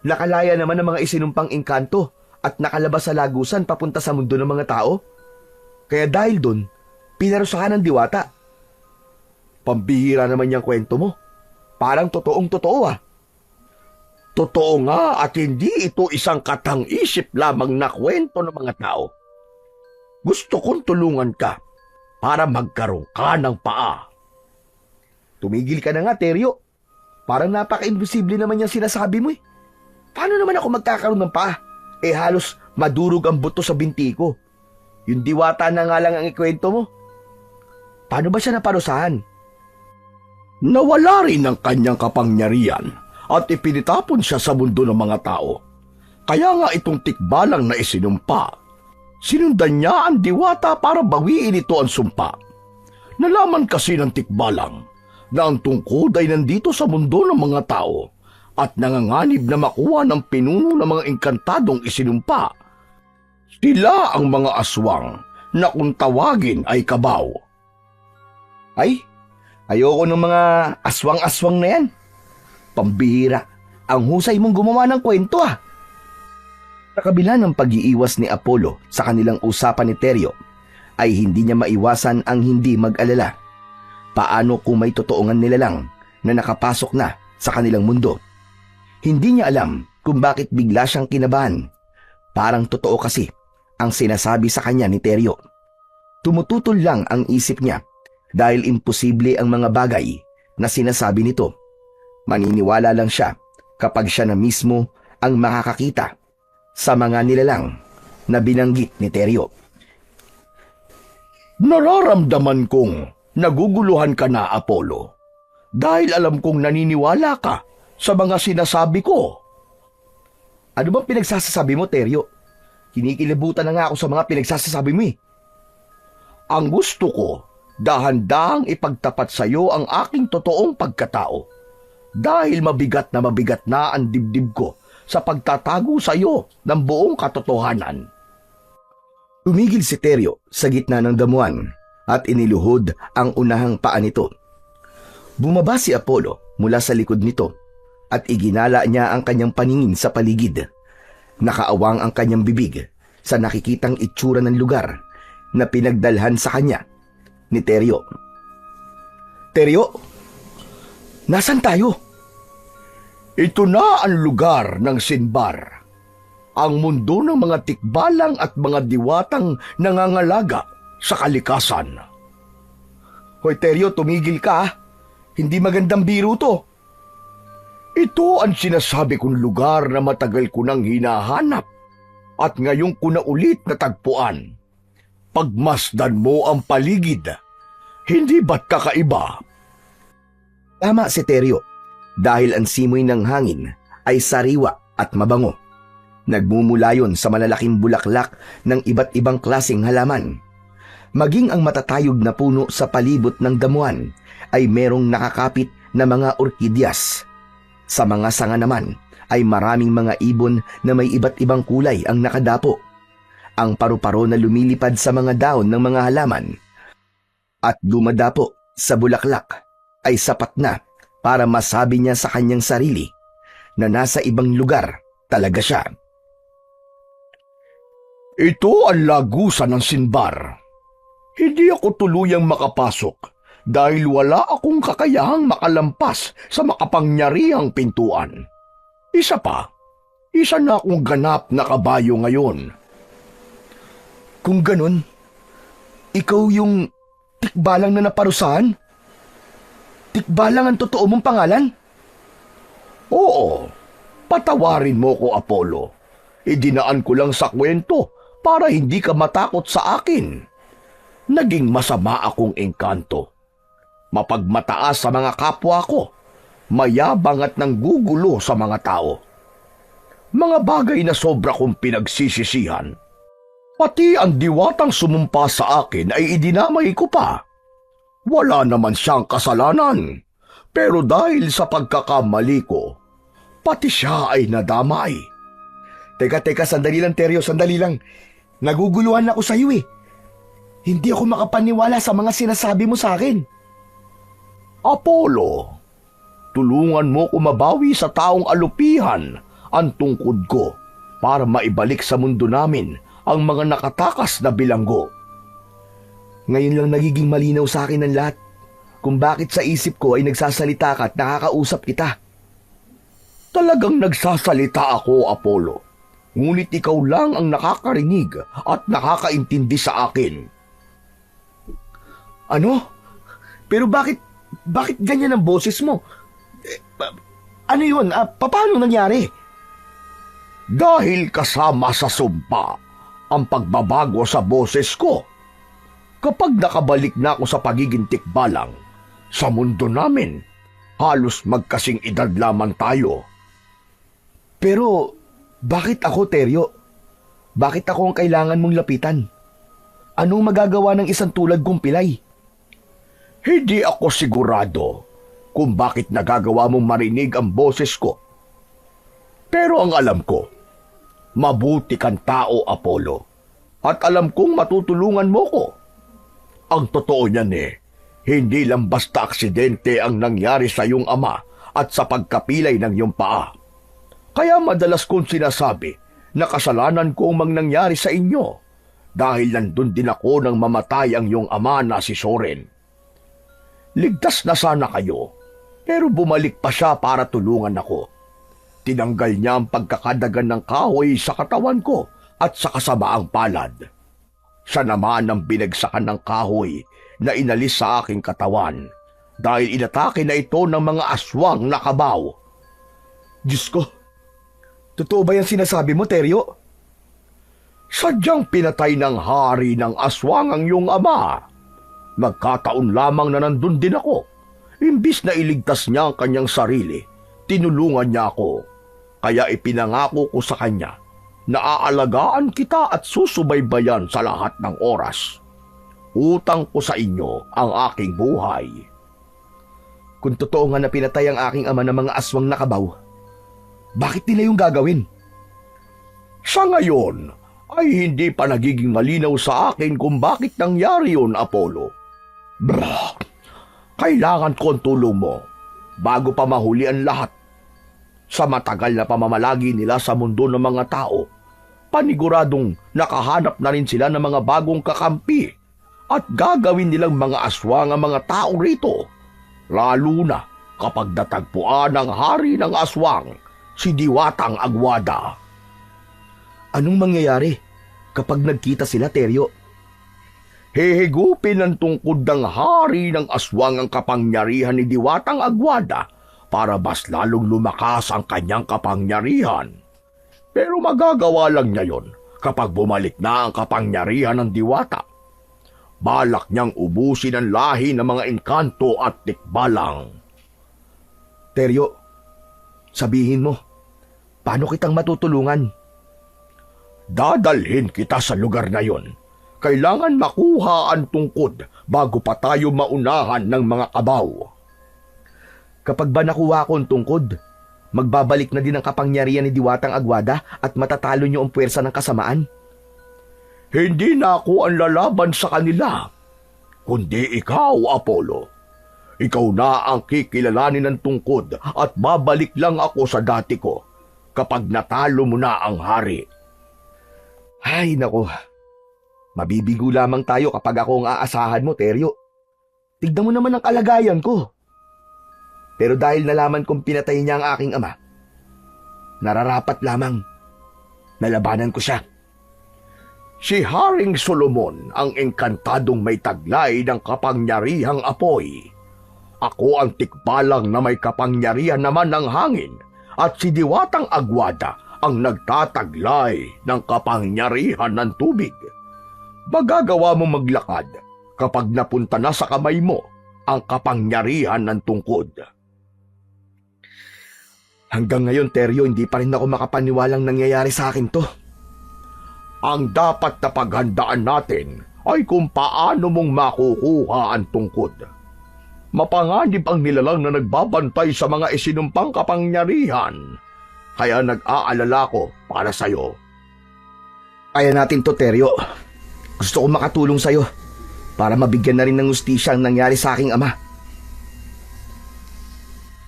nakalaya naman ang mga isinumpang engkanto at nakalabas sa lagusan papunta sa mundo ng mga tao. Kaya dahil dun, pinarusahan ng diwata. Pambihira naman yung kwento mo. Parang totoong totoo ah. Totoo nga at hindi ito isang katang-isip lamang na kwento ng mga tao. Gusto kong tulungan ka para magkaroon ka ng paa. Tumigil ka na nga, Teryo. Parang napaka-imposible naman yung sinasabi mo eh. Paano naman ako magkakaroon ng paa? Halos madurog ang buto sa binti ko. Yung diwata na nga lang ang ikwento mo. Paano ba siya naparusahan? Nawala rin ang kanyang kapangyarihan at ipinitapon siya sa mundo ng mga tao. Kaya nga itong tikbalang na isinumpa. Sinundan niya ang diwata para bawiin ito ang sumpa. Nalaman kasi ng tikbalang na ang tungkod ay nandito sa mundo ng mga tao at nanganganib na makuha ng pinuno ng mga engkantadong isinumpa. Sila ang mga aswang na kung tawagin ay kabaw. Ay, ayoko ng mga aswang-aswang na yan. Pambihira, ang husay mong gumawa ng kwento ah. Sa kabila ng pag-iiwas ni Apollo sa kanilang usapan ni Teryo, ay hindi niya maiwasan ang hindi mag-alala. Paano kung may totoongan nila lang na nakapasok na sa kanilang mundo? Hindi niya alam kung bakit bigla siyang kinabahan. Parang totoo kasi ang sinasabi sa kanya ni Teryo. Tumututol lang ang isip niya dahil imposible ang mga bagay na sinasabi nito. Maniniwala lang siya kapag siya na mismo ang makakakita sa mga nilalang na binanggit ni Teryo. Nararamdaman kong naguguluhan ka na, Apollo, dahil alam kong naniniwala ka sa mga sinasabi ko. Ano bang pinagsasasabi mo, Teryo? Kinikilabutan na nga ako sa mga pinagsasasabi mo eh. Ang gusto ko, dahan-dahang ipagtapat sa iyo ang aking totoong pagkatao. Dahil mabigat na ang dibdib ko sa pagtatago sa iyo ng buong katotohanan. Tumigil si Teryo sa gitna ng damuhan at iniluhod ang unahang paa nito. Bumaba si Apollo mula sa likod nito at iginala niya ang kanyang paningin sa paligid. Nakaawang ang kanyang bibig sa nakikitang itsura ng lugar na pinagdalhan sa kanya ni Teryo. Teryo, nasan tayo? Ito na ang lugar ng Sinbar, ang mundo ng mga tikbalang at mga diwatang nangangalaga sa kalikasan. Hoy Teryo, tumigil ka ah. Hindi magandang biro to. Ito ang sinasabi kong lugar na matagal ko nang hinahanap at ngayon ko na ulit natagpuan. Pagmasdan mo ang paligid, hindi ba't kakaiba? Tama si Teryo, dahil ang simoy ng hangin ay sariwa at mabango. Nagmumula yon sa malalaking bulaklak ng iba't ibang klaseng halaman. Maging ang matatayog na puno sa palibot ng damuhan ay merong nakakapit na mga orkidyas. Sa mga sanga naman ay maraming mga ibon na may iba't ibang kulay ang nakadapo. Ang paru-paro na lumilipad sa mga daon ng mga halaman at dumadapo sa bulaklak ay sapat na para masabi niya sa kanyang sarili na nasa ibang lugar talaga siya. Ito ang lagusan ng Sinbar. Hindi ako tuluyang makapasok dahil wala akong kakayahang makalampas sa makapangyarihang pintuan. Isa na akong ganap na kabayo ngayon. Kung ganun, ikaw yung tikbalang na naparusahan? Tikbalang ang totoo mong pangalan? Oo, patawarin mo ko, Apollo. Idinaan ko lang sa kwento para hindi ka matakot sa akin. Naging masama akong engkanto. Mapagmataas sa mga kapwa ko, mayabang at nanggugulo sa mga tao. Mga bagay na sobra kong pinagsisisihan. Pati ang diwatang sumumpa sa akin ay idinamay ko pa. Wala naman siyang kasalanan, pero dahil sa pagkakamali ko, pati siya ay nadamay. Teka, sandali lang Teryo, sandali lang. Naguguluhan ako sa iyo eh. Hindi ako makapaniwala sa mga sinasabi mo sa akin. Apollo, tulungan mo ko mabawi sa taong alupihan ang tungkod ko para maibalik sa mundo namin ang mga nakatakas na bilanggo. Ngayon lang nagiging malinaw sa akin ang lahat. kung bakit sa isip ko ay nagsasalita ka at nakakausap kita. Talagang nagsasalita ako, Apollo. Ngunit ikaw lang ang nakakarinig at nakakaintindi sa akin. Ano? Pero bakit ganyan ang boses mo? Ano yun? Paano nangyari? Dahil kasama sa sumpa ang pagbabago sa boses ko. Kapag nakabalik na ako sa pagiging tikbalang, sa mundo namin, halos magkasing edad lamang tayo. Pero, bakit ako, Teryo? Bakit ako ang kailangan mong lapitan? Anong magagawa ng isang tulad kong pilay? Hindi ako sigurado kung bakit nagagawa mong marinig ang boses ko. Pero ang alam ko, mabuti kang tao, Apollo, at alam kong matutulungan mo ko. Ang totoo niyan hindi lang basta aksidente ang nangyari sa iyong ama at sa pagkapilay ng iyong paa. Kaya madalas kong sinasabi na kasalanan ko ang nangyari sa inyo dahil nandun din ako nang mamatay ang iyong ama na si Soren. Ligtas na sana kayo, pero bumalik pa siya para tulungan ako. Tinanggal niya ang pagkakadagan ng kahoy sa katawan ko at sa kasamaang palad. Siya naman ang binagsakan ng kahoy na inalis sa aking katawan dahil inatake na ito ng mga aswang na kabaw. Diyos ko, totoo ba yung sinasabi mo, Teryo? Sadyang pinatay ng hari ng aswang ang iyong ama. Nagkataon lamang na nandun din ako. Imbis na iligtas niya ang kanyang sarili, tinulungan niya ako. Kaya ipinangako ko sa kanya na aalagaan kita at susubaybayan sa lahat ng oras. Utang ko sa inyo ang aking buhay. Kung totoo nga na pinatay ang aking ama ng mga aswang na kabaw, bakit nila yung gagawin? Sa ngayon, ay hindi pa nagiging malinaw sa akin kung bakit nangyari yun, Apollo. Kailangan ko ang tulong mo bago pa mahuli ang lahat. Sa matagal na pamamalagi nila sa mundo ng mga tao, paniguradong nakahanap na rin sila ng mga bagong kakampi at gagawin nilang mga aswang ang mga tao rito, lalo na kapag natagpuan ang hari ng aswang, si Diwatang Agwada. Anong mangyayari kapag nagkita sila, Teryo? Hihigupin ng tungkod ng hari ng aswang ang kapangyarihan ni Diwatang Agwada para mas lalong lumakas ang kanyang kapangyarihan. Pero magagawa lang niya yon kapag bumalik na ang kapangyarihan ng Diwata. Balak niyang ubusin ang lahi ng mga engkanto at tikbalang. Teryo, sabihin mo, paano kitang matutulungan? Dadalhin kita sa lugar na yon. Kailangan makuha ang tungkod bago pa tayo maunahan ng mga kabaw. Kapag ba nakuha ko ang tungkod, magbabalik na din ang kapangyarihan ni Diwatang Agwada at matatalo niyo ang puwersa ng kasamaan? Hindi na ako ang lalaban sa kanila, kundi ikaw, Apollo. Ikaw na ang kikilalanin ng tungkod at babalik lang ako sa dati ko kapag natalo mo na ang hari. Ay, nako. Mabibigo lamang tayo kapag ako ang aasahan mo, Teryo. Tignan mo naman ang kalagayan ko. Pero dahil nalaman kong pinatay niya ang aking ama, nararapat lamang nalabanan ko siya. Si Haring Solomon ang engkantadong may taglay ng kapangyarihang apoy. Ako ang tikbalang na may kapangyarihan naman ng hangin at si Diwatang Agwada ang nagtataglay ng kapangyarihan ng tubig. Magagawa mo maglakad kapag napunta na sa kamay mo ang kapangyarihan ng tungkod. Hanggang ngayon, Teryo, hindi pa rin ako makapaniwalang nangyayari sa akin to. Ang dapat na paghandaan natin ay kung paano mong makukuha ang tungkod. Mapanganib ang nilalang na nagbabantay sa mga isinumpang kapangyarihan. Kaya nag-aalala ko para sa'yo. Kaya natin to, Teryo. Gusto ko makatulong sa'yo para mabigyan na rin ng hustisya ang nangyari sa aking ama.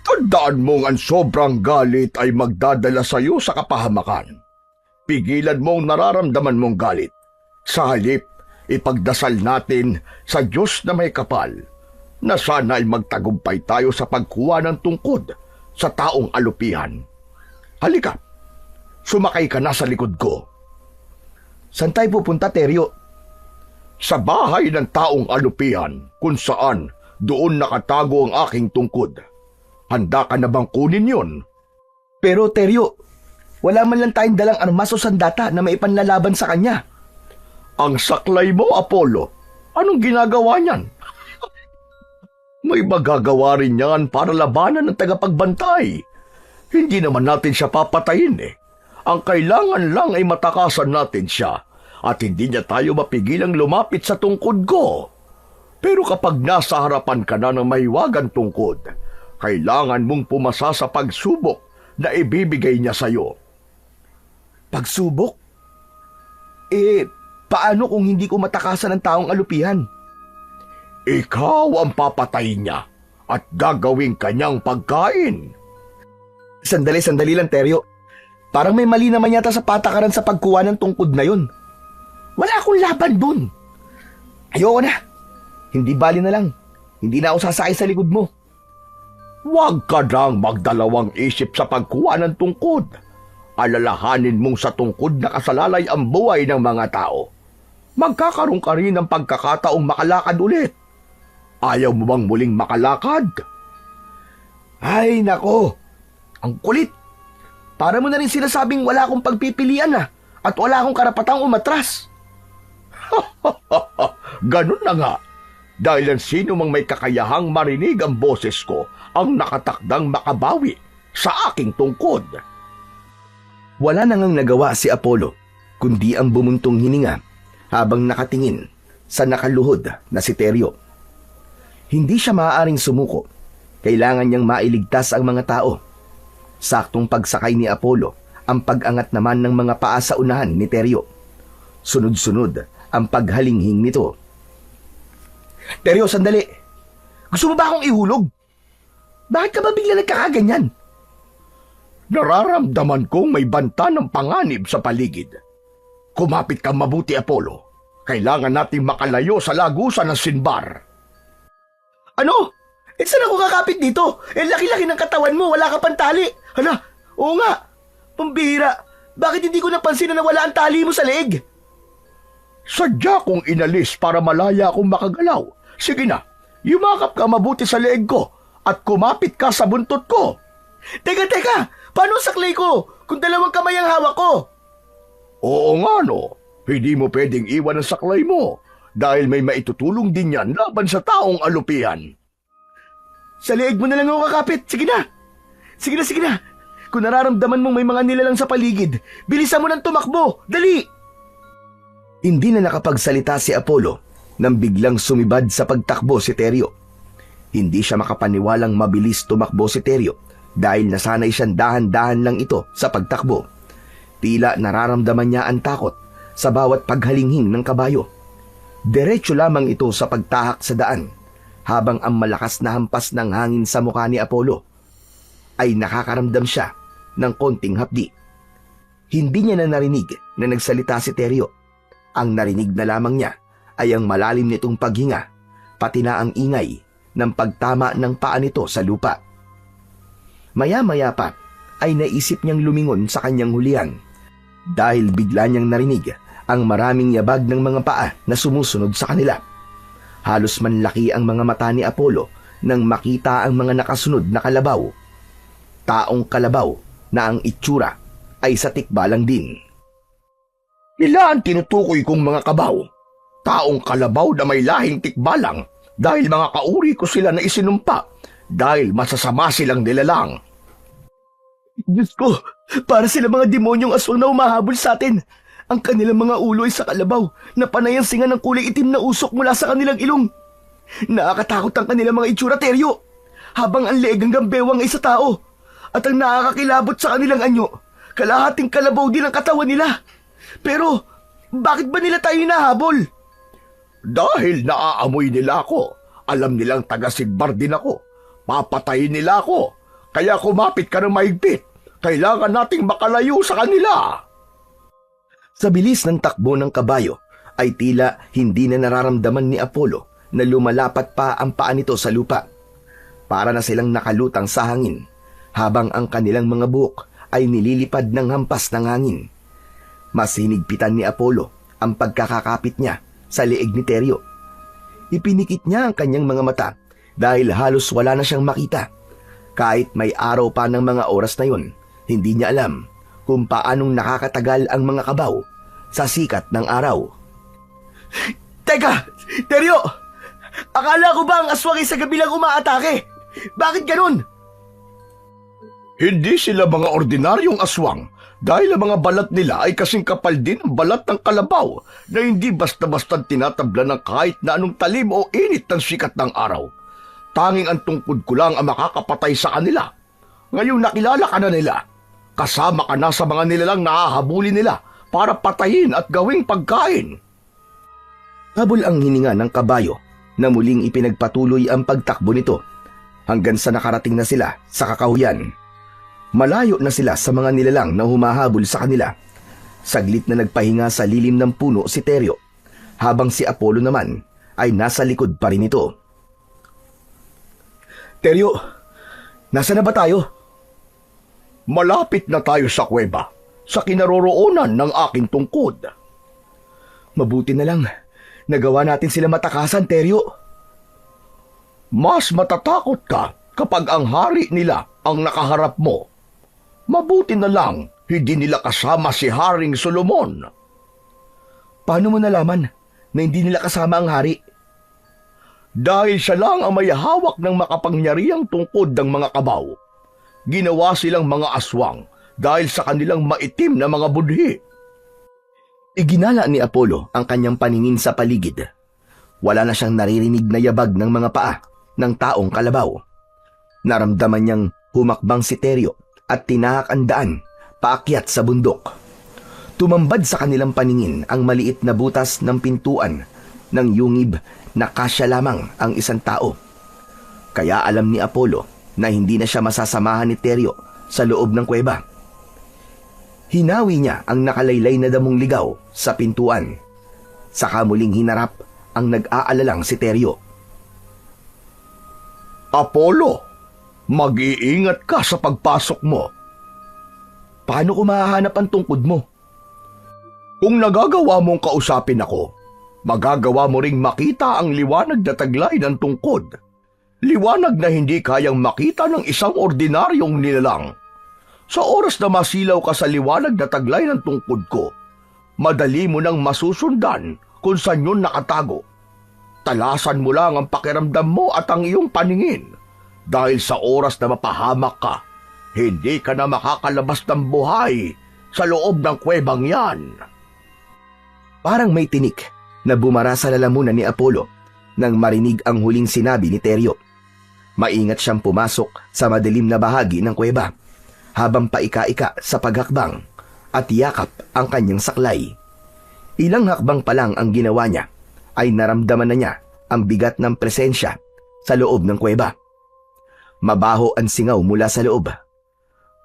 Tandaan mong ang sobrang galit ay magdadala sa'yo sa kapahamakan. Pigilan mong nararamdaman mong galit. Sa halip, ipagdasal natin sa Diyos na may kapal na sana ay magtagumpay tayo sa pagkuha ng tungkod sa taong alupihan. Halika, sumakay ka na sa likod ko. Saan tayo pupunta, Teryo? Sa bahay ng taong alupihan kung saan doon nakatago ang aking tungkod. Handa ka na bang kunin yon? Pero, Teryo, wala man lang tayong dalang armas o sandata na maipanlalaban sa kanya. Ang saklay mo, Apollo, anong ginagawa niyan? May magagawa rin yan para labanan ng tagapagbantay. Hindi naman natin siya papatayin eh. Ang kailangan lang ay matakasan natin siya at hindi niya tayo mapigilang lumapit sa tungkod ko. Pero kapag nasa harapan ka na ng mahiwagang tungkod, kailangan mong pumasa sa pagsubok na ibibigay niya sa'yo. Pagsubok? Paano kung hindi ko matakasan ng taong alupihan? Ikaw ang papatayin niya at gagawing kanyang pagkain. Sandali lang, Teryo. Parang may mali naman yata sa patakaran sa pagkuha ng tungkod na yun. Wala akong laban dun. Ayoko na. Hindi bali na lang. Hindi na ako sasakay sa likod mo. Huwag ka nang magdalawang isip sa pagkuha ng tungkod. Alalahanin mong sa tungkod na kasalalay ang buhay ng mga tao. Magkakaroon ka rin ng pagkakataong makalakad ulit. Ayaw mo bang muling makalakad? Ay, nako. Ang kulit. Para mo na rin sinasabing wala akong pagpipilian at wala akong karapatang umatras. Ganun na nga. Dahil ang sino mang may kakayahang marinig ang boses ko ang nakatakdang makabawi sa aking tungkod. Wala na ngang nagawa si Apollo, kundi ang bumuntong hininga habang nakatingin sa nakaluhod na si Teryo. Hindi siya maaaring sumuko. Kailangan niyang mailigtas ang mga tao. Saktong pagsakay ni Apollo, ang pag-angat naman ng mga paa sa unahan ni Teryo. Sunod-sunod ang paghalinghing nito. Teryo, sandali. Gusto mo ba akong ihulog? Bakit ka ba bigla nagkakaganyan? Nararamdaman kong may banta ng panganib sa paligid. Kumapit kang mabuti, Apollo. Kailangan nating makalayo sa lagusan ng Sinbar. Ano? Saan ako kakapit dito? Laki-laki ng katawan mo, wala ka pang tali. Hala, oo nga. Pambihira, bakit hindi ko napansin na nawala ang tali mo sa leeg? Sadya kong inalis para malaya akong makagalaw. Sige na, yumakap ka mabuti sa leeg ko at kumapit ka sa buntot ko. Teka, paano saklay ko kung dalawang kamay ang hawak ko? Oo nga no, hindi mo pwedeng iwan ang saklay mo dahil may maitutulong din yan laban sa taong alupihan. Sa leeg mo na lang ako kakapit, sige na. Kung nararamdaman mong may mga nilalang sa paligid, bilisan mo ng tumakbo, dali! Hindi na nakapagsalita si Apollo nang biglang sumibad sa pagtakbo si Teryo. Hindi siya makapaniwalang mabilis tumakbo si Teryo dahil nasanay siyang dahan-dahan lang ito sa pagtakbo. Tila nararamdaman niya ang takot sa bawat paghalinghing ng kabayo. Diretso lamang ito sa pagtahak sa daan habang ang malakas na hampas ng hangin sa mukha ni Apollo ay nakakaramdam siya ng konting hapdi. Hindi niya na narinig na nagsalita si Teryo. Ang narinig na lamang niya ay ang malalim nitong paghinga, pati na ang ingay ng pagtama ng paa nito sa lupa. Maya-maya pa ay naisip niyang lumingon sa kanyang hulihan dahil bigla niyang narinig ang maraming yabag ng mga paa na sumusunod sa kanila. Halos manlaki ang mga mata ni Apollo nang makita ang mga nakasunod na kalabaw. Taong kalabaw na ang itsura ay sa tikbalang din. Ila ang tinutukoy kong mga kabaw? Taong kalabaw na may lahing tikbalang dahil mga kauri ko sila na isinumpa dahil masasama silang nilalang. Diyos ko, para sila mga demonyong aswang na umahabol sa atin. Ang kanilang mga ulo ay sa kalabaw na panay ang singa ng kulay itim na usok mula sa kanilang ilong. Nakakatakot ang kanilang mga itsura, Teryo, habang ang leeg hanggang bewang ay sa tao. At ang nakakakilabot sa kanilang anyo, kalahating kalabaw din ang katawan nila. Pero, bakit ba nila tayo hinahabol? Dahil naaamoy nila ako. Alam nilang taga-Sigbar din ako. Papatayin nila ako. Kaya kumapit ka ng mahigpit. Kailangan nating makalayo sa kanila. Sa bilis ng takbo ng kabayo, ay tila hindi na nararamdaman ni Apollo na lumalapat pa ang paa nito sa lupa. Para na silang nakalutang sa hangin habang ang kanilang mga buhok ay nililipad ng hampas ng hangin. Mas hinigpitan ni Apollo ang pagkakakapit niya sa leeg ni Teryo. Ipinikit niya ang kanyang mga mata dahil halos wala na siyang makita. Kahit may araw pa ng mga oras na yun, hindi niya alam kung paanong nakakatagal ang mga kabaw sa sikat ng araw. Teka! Teryo! Akala ko ba ang aswang ay sa gabi lang umaatake? Bakit ganun? Hindi sila mga ordinaryong aswang dahil ang mga balat nila ay kasing kapal din ang balat ng kalabaw na hindi basta-basta tinatabla ng kahit na anong talim o init ng sikat ng araw. Tanging ang tungkod ko lang ang makakapatay sa kanila. Ngayong nakilala ka na nila, kasama ka na sa mga nilalang nahahabulin nila para patayin at gawing pagkain. Habol ang hininga ng kabayo na muling ipinagpatuloy ang pagtakbo nito hanggang sa nakarating na sila sa kakahuyan. Malayo na sila sa mga nilalang na humahabol sa kanila. Saglit na nagpahinga sa lilim ng puno si Teryo, habang si Apollo naman ay nasa likod pa rin ito. Teryo, nasa na ba tayo? Malapit na tayo sa kuweba, sa kinaroroonan ng aking tungkod. Mabuti na lang, nagawa natin sila matakasan, Teryo. Mas matatakot ka kapag ang hari nila ang nakaharap mo. Mabuti na lang, hindi nila kasama si Haring Solomon. Paano mo nalaman na hindi nila kasama ang hari? Dahil siya lang ang may hawak ng makapangyarihang tungkod ng mga kabaw. Ginawa silang mga aswang dahil sa kanilang maitim na mga budhi. Iginala ni Apollo ang kanyang paningin sa paligid. Wala na siyang naririnig na yabag ng mga paa ng taong kalabaw. Naramdaman niyang humakbang si Teryo at tinahak ang daan paakyat sa bundok. Tumambad sa kanilang paningin ang maliit na butas ng pintuan ng yungib na kasya lamang ang isang tao. Kaya alam ni Apollo na hindi na siya masasamahan ni Teryo sa loob ng kuweba. Hinawi niya ang nakalaylay na damong ligaw sa pintuan. Saka muling hinarap ang nag-aalalang si Teryo. Apollo, mag-iingat ka sa pagpasok mo. Paano ko mahahanap ang tungkod mo? Kung nagagawa mong kausapin ako, magagawa mo ring makita ang liwanag na taglay ng tungkod. Liwanag na hindi kayang makita ng isang ordinaryong nilalang. Sa oras na masilaw ka sa liwanag na taglay ng tungkod ko, madali mo nang masusundan kung saan yun nakatago. Talasan mo lang ang pakiramdam mo at ang iyong paningin. Dahil sa oras na mapahamak ka, hindi ka na makakalabas ng buhay sa loob ng kuwebang yan. Parang may tinik na bumara sa lalamunan ni Apollo nang marinig ang huling sinabi ni Teryo. Maingat siyang pumasok sa madilim na bahagi ng kuweba habang paika-ika sa paghakbang at yakap ang kanyang saklay. Ilang hakbang pa lang ang ginawa niya ay naramdaman na niya ang bigat ng presensya sa loob ng kuweba. Mabaho ang singaw mula sa loob.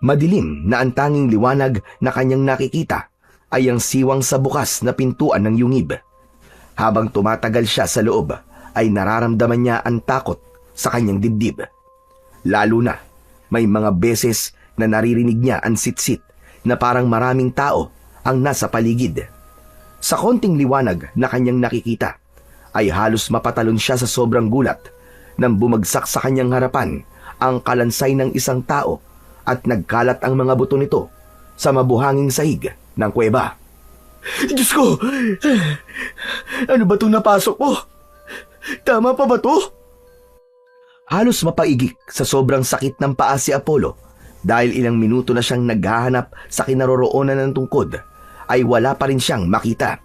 Madilim na ang tanging liwanag na kanyang nakikita ay ang siwang sa bukas na pintuan ng yungib. Habang tumatagal siya sa loob, ay nararamdaman niya ang takot sa kanyang dibdib. Lalo na, may mga beses na naririnig niya ang sitsit na parang maraming tao ang nasa paligid. Sa konting liwanag na kanyang nakikita, ay halos mapatalon siya sa sobrang gulat nang bumagsak sa kanyang harapan ang kalansay ng isang tao at nagkalat ang mga buto nito sa mabuhanging sahig ng kuweba. Diyos ko! Ano ba itong napasok mo? Tama pa ba to? Halos mapaigik sa sobrang sakit ng paa si Apollo dahil ilang minuto na siyang naghahanap sa kinaroroonan ng tungkod ay wala pa rin siyang makita.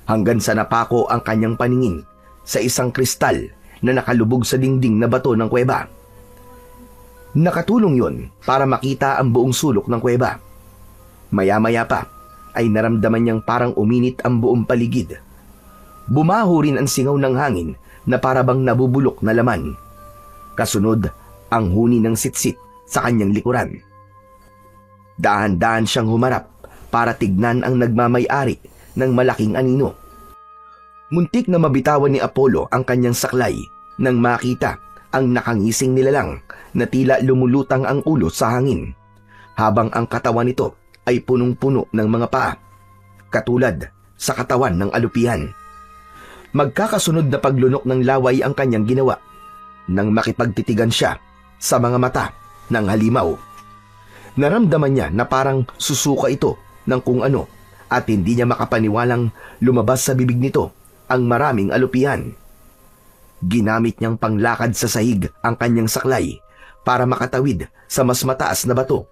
Hanggang sa napako ang kanyang paningin sa isang kristal na nakalubog sa dingding na bato ng kuweba. Nakatulong yon para makita ang buong sulok ng kuweba. Maya-maya pa ay naramdaman niyang parang uminit ang buong paligid. Bumaho rin ang singaw ng hangin na parabang nabubulok na laman. Kasunod ang huni ng sitsit sa kanyang likuran. Dahan-dahan siyang humarap para tignan ang nagmamay-ari ng malaking anino. Muntik na mabitawan ni Apollo ang kanyang saklay nang makita ang nakangising nilalang na tila lumulutang ang ulo sa hangin, habang ang katawan nito ay punong-puno ng mga paa, katulad sa katawan ng alupihan. Magkakasunod na paglunok ng laway ang kanyang ginawa nang makipagtitigan siya sa mga mata ng halimaw. Naramdaman niya na parang susuka ito ng kung ano at hindi niya makapaniwalang lumabas sa bibig nito ang maraming alupihan. Ginamit niyang panglakad sa sahig ang kanyang saklay para makatawid sa mas mataas na bato.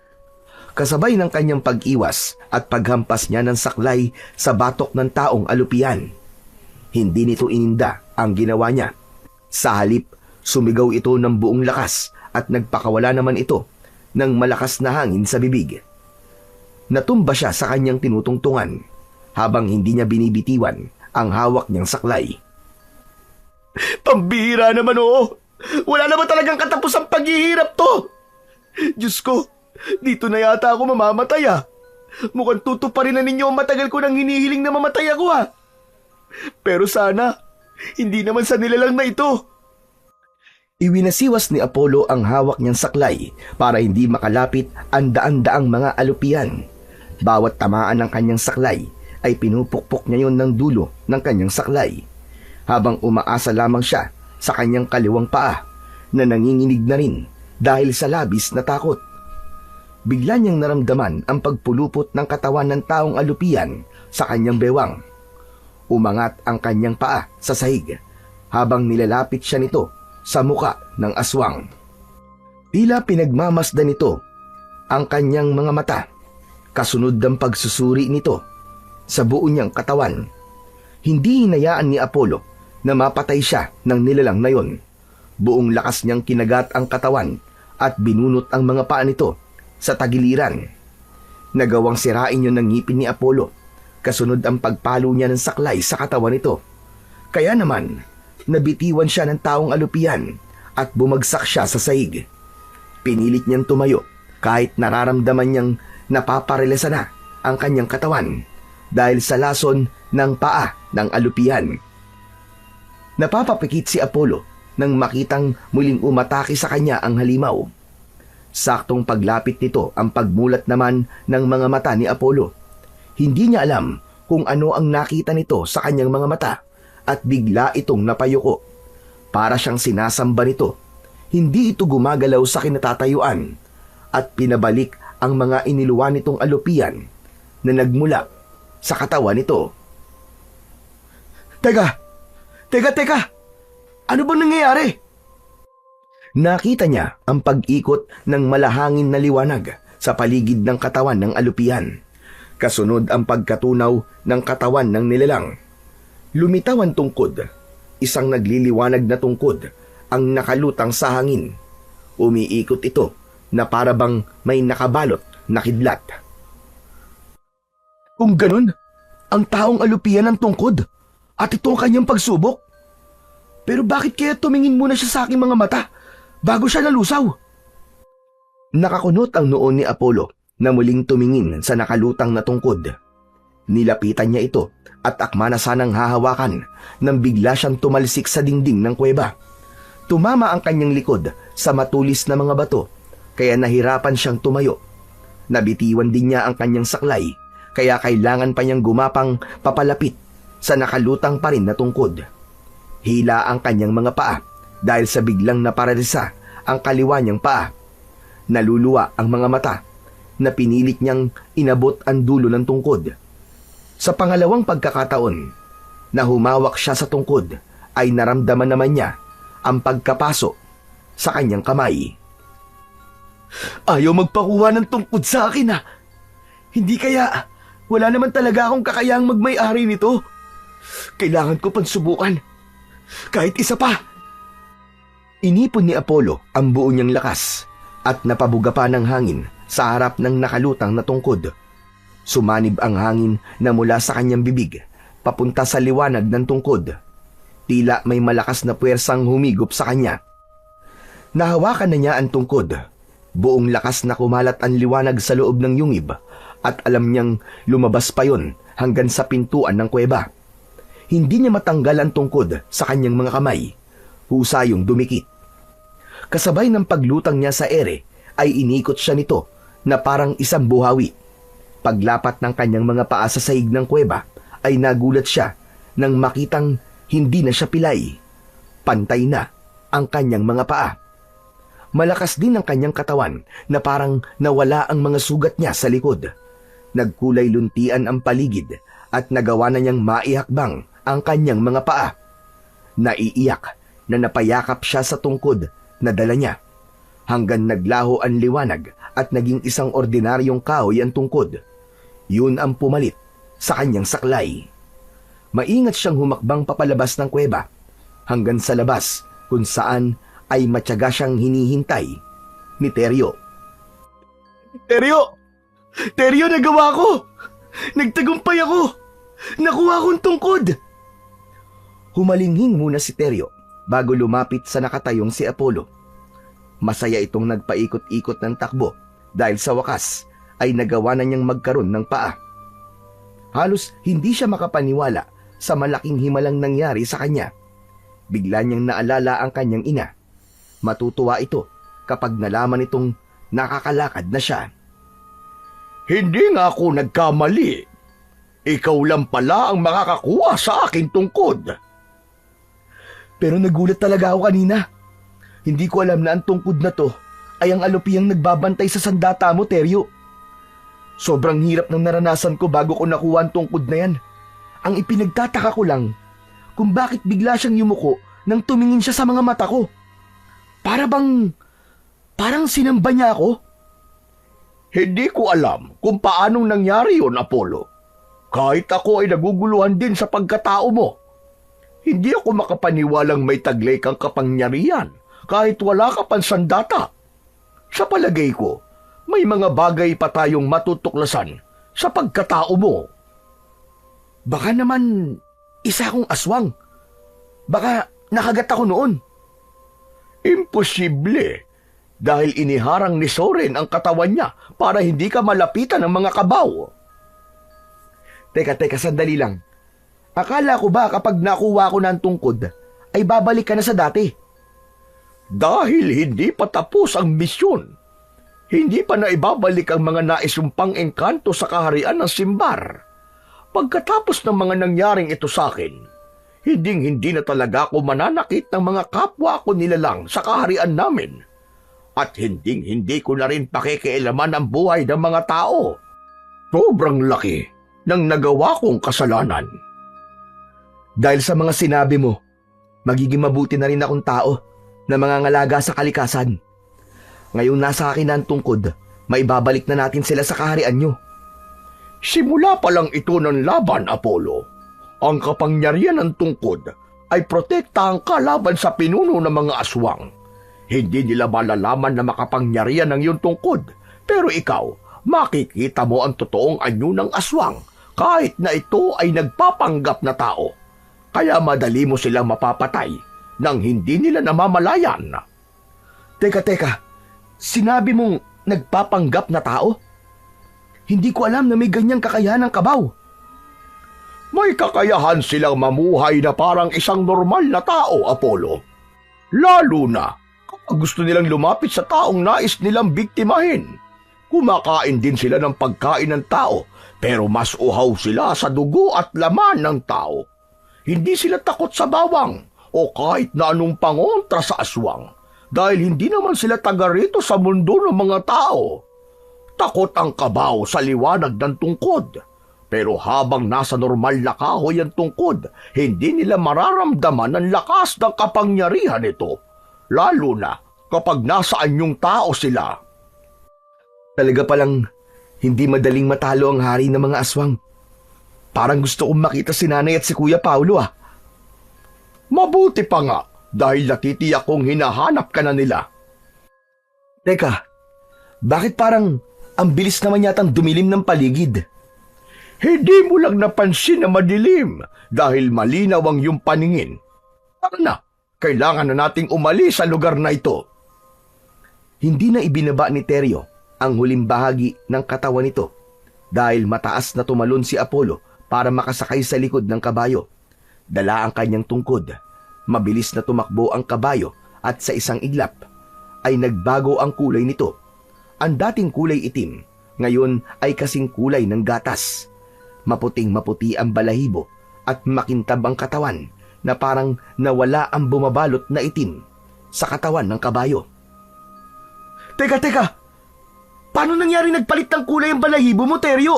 Kasabay ng kanyang pag-iwas at paghampas niya ng saklay sa batok ng taong alupihan. Hindi nito ininda ang ginawa niya. Sa halip, sumigaw ito ng buong lakas at nagpakawala naman ito ng malakas na hangin sa bibig. Natumba siya sa kanyang tinutungtungan habang hindi niya binibitiwan ang hawak niyang saklay. Pambihira naman, oo. Wala naman talagang katapos ang paghihirap to. Diyos ko, dito na yata ako mamamatay ah. Mukhang tutuparin na ninyo ang matagal ko nang hinihiling na mamatay ako ah. Pero sana, hindi naman sa nilalang na ito. Iwinasiwas ni Apollo ang hawak niyang saklay para hindi makalapit ang daan-daang mga alupihan. Bawat tamaan ng kanyang saklay ay pinupukpok niya yon ng dulo ng kanyang saklay, habang umaasa lamang siya sa kanyang kaliwang paa na nanginginig na rin dahil sa labis na takot. Bigla niyang naramdaman ang pagpulupot ng katawan ng taong alupihan sa kanyang bewang. Umangat ang kanyang paa sa sahig habang nilalapit siya nito sa muka ng aswang. Tila pinagmamasdan nito ang kanyang mga mata, kasunod ng pagsusuri nito sa buo niyang katawan. Hindi hinayaan ni Apollo na mapatay siya ng nilalang na yon. Buong lakas niyang kinagat ang katawan at binunot ang mga paa nito sa tagiliran. Nagawang sirain yun ng ngipin ni Apollo, kasunod ang pagpalo niya ng saklay sa katawan nito. Kaya naman, nabitiwan siya ng taong alupihan at bumagsak siya sa sahig. Pinilit niyang tumayo kahit nararamdaman niyang napaparelasa na ang kanyang katawan dahil sa lason ng paa ng alupihan. Napapapikit si Apollo nang makitang muling umatake sa kanya ang halimaw. Saktong paglapit nito ang pagmulat naman ng mga mata ni Apollo. Hindi niya alam kung ano ang nakita nito sa kanyang mga mata at bigla itong napayuko. Para siyang sinasamba nito. Hindi ito gumagalaw sa kinatatayuan at pinabalik ang mga iniluwan nitong alupian na nagmula sa katawan nito. Teka! Ano bang nangyayari? Nakita niya ang pag-ikot ng malahangin na liwanag sa paligid ng katawan ng alupian. Kasunod ang pagkatunaw ng katawan ng nilalang. Lumitaw ang tungkod. Isang nagliliwanag na tungkod ang nakalutang sa hangin. Umiikot ito na parabang may nakabalot na kidlat. Kung ganun, ang taong alupian ang tungkod at ito ang kanyang pagsubok. Pero bakit kaya tumingin muna siya sa aking mga mata bago siya nalusaw? Nakakunot ang noon ni Apollo na muling tumingin sa nakalutang na tungkod. Nilapitan niya ito at akma na sanang hahawakan nang bigla siyang tumalsik sa dingding ng kuweba. Tumama ang kanyang likod sa matulis na mga bato kaya nahirapan siyang tumayo. Nabitiwan din niya ang kanyang saklay kaya kailangan pa niyang gumapang papalapit sa nakalutang pa rin na tungkod. Hila ang kanyang mga paa dahil sa biglang naparalisa ang kaliwa niyang paa. Naluluwa ang mga mata na pinilit niyang inabot ang dulo ng tungkod. Sa pangalawang pagkakataon na humawak siya sa tungkod ay naramdaman naman niya ang pagkapaso sa kanyang kamay. Ayaw magpakuha ng tungkod sa akin ah. Hindi kaya wala naman talaga akong kakayahang magmay-ari nito. Kailangan ko pang subukan. Kahit isa pa. Inipon ni Apollo ang buo niyang lakas at napabuga pa ng hangin sa harap ng nakalutang na tungkod. Sumanib ang hangin na mula sa kanyang bibig papunta sa liwanag ng tungkod. Tila may malakas na puwersang humigop sa kanya. Nahawakan na niya ang tungkod. Buong lakas na kumalat ang liwanag sa loob ng yungib at alam niyang lumabas pa yon hanggang sa pintuan ng kuweba. hindi niya matanggal ang tungkod sa kanyang mga kamay. Husayong dumikit. Kasabay ng paglutang niya sa ere ay inikot siya nito na parang isang buhawi. Paglapat ng kanyang mga paa sa sahig ng kuweba ay nagulat siya nang makitang hindi na siya pilay. Pantay na ang kanyang mga paa. Malakas din ang kanyang katawan na parang nawala ang mga sugat niya sa likod. Nagkulay luntian ang paligid at nagawa na niyang maihakbang ang kanyang mga paa. Naiiyak na napayakap siya sa tungkod na dala niya hanggang naglaho ang liwanag at naging isang ordinaryong kahoy ang tungkod. Yun ang pumalit sa kanyang saklay. Maingat siyang humakbang papalabas ng kuweba hanggang sa labas kung saan ay matyaga siyang hinihintay ni Teryo. Teryo! Teryo, nagawa ko! Nagtagumpay ako! Nakuha kong tungkod! Humalinghing muna si Teryo bago lumapit sa nakatayong si Apollo. Masaya itong nagpaikot-ikot ng takbo dahil sa wakas ay nagawa na niyang magkaroon ng paa. Halos hindi siya makapaniwala sa malaking himalang nangyari sa kanya. Bigla niyang naalala ang kanyang ina. Matutuwa ito kapag nalaman itong nakakalakad na siya. Hindi nga ako nagkamali. Ikaw lang pala ang makakakuha sa aking tungkod. Pero nagulat talaga ako kanina. Hindi ko alam na ang tungkod na to ay ang alupiyang nagbabantay sa sandata mo, Teryo. Sobrang hirap ng naranasan ko bago ko nakuha ang tungkod na yan. Ang ipinagtataka ko lang kung bakit bigla siyang yumuko nang tumingin siya sa mga mata ko. Parang sinamba niya ako. Hindi ko alam kung paanong nangyari yon, Apollo. Kahit ako ay naguguluhan din sa pagkatao mo. Hindi ako makapaniwalang may taglay kang kapangyarihan kahit wala ka pang sandata. Sa palagay ko, may mga bagay pa tayong matutuklasan sa pagkatao mo. Baka naman isa akong aswang. Baka nakagat ako noon. Imposible, dahil iniharang ni Soren ang katawan niya para hindi ka malapitan ng mga kabaw. Teka, sandali lang. Akala ko ba kapag nakuha ko ng tungkod, ay babalik ka na sa dati? Dahil hindi pa tapos ang misyon, hindi pa na ibabalik ang mga naisumpang engkanto sa kaharian ng Simbar. Pagkatapos ng mga nangyaring ito sa akin, hindi na talaga ako mananakit ng mga kapwa ko nilalang sa kaharian namin. At hindi ko na rin pakikialaman ang buhay ng mga tao. Sobrang laki ng nagawa kong kasalanan. Dahil sa mga sinabi mo, magiging mabuti na rin akong tao na mangangalaga sa kalikasan. Ngayong nasa akin na ang tungkod, maibabalik na natin sila sa kaharian nyo. Simula pa lang ito ng laban, Apollo. Ang kapangyarihan ng tungkod ay protektahan ka laban sa pinuno ng mga aswang. Hindi nila malalaman na makapangyarihan ng iyong tungkod, pero ikaw, makikita mo ang totoong anyo ng aswang kahit na ito ay nagpapanggap na tao. Kaya madali mo silang mapapatay nang hindi nila namamalayan. Teka, sinabi mong nagpapanggap na tao? Hindi ko alam na may ganyang kakayahan ng kabaw. May kakayahan silang mamuhay na parang isang normal na tao, Apollo. Lalo na kapag gusto nilang lumapit sa taong nais nilang biktimahin. Kumakain din sila ng pagkain ng tao, pero mas uhaw sila sa dugo at laman ng tao. Hindi sila takot sa bawang o kahit na anong pangontra sa aswang, dahil hindi naman sila taga rito sa mundo ng mga tao. Takot ang kabaw sa liwanag ng tungkod, pero habang nasa normal na kahoy ang tungkod, hindi nila mararamdaman ang lakas ng kapangyarihan nito, lalo na kapag nasa anyong tao sila. Talaga palang hindi madaling matalo ang hari ng mga aswang. Parang gusto kong makita si nanay at si Kuya Paulo ah. Mabuti pa nga dahil natitiyak kong hinahanap ka na nila. Teka, bakit parang ang bilis naman yatang dumilim ng paligid? Hindi mo lang napansin na madilim dahil malinaw ang iyong paningin. Tara na, kailangan na nating umalis sa lugar na ito. Hindi na ibinaba ni Teryo ang huling bahagi ng katawan nito dahil mataas na tumalon si Apollo para makasakay sa likod ng kabayo. Dala ang kanyang tungkod. Mabilis na tumakbo ang kabayo at sa isang iglap ay nagbago ang kulay nito. Ang dating kulay itim, ngayon ay kasing kulay ng gatas. Maputing-maputi ang balahibo at makintab ang katawan na parang nawala ang bumabalot na itim sa katawan ng kabayo. Teka! Paano nangyari nagpalit ng kulay ang balahibo mo, Teryo?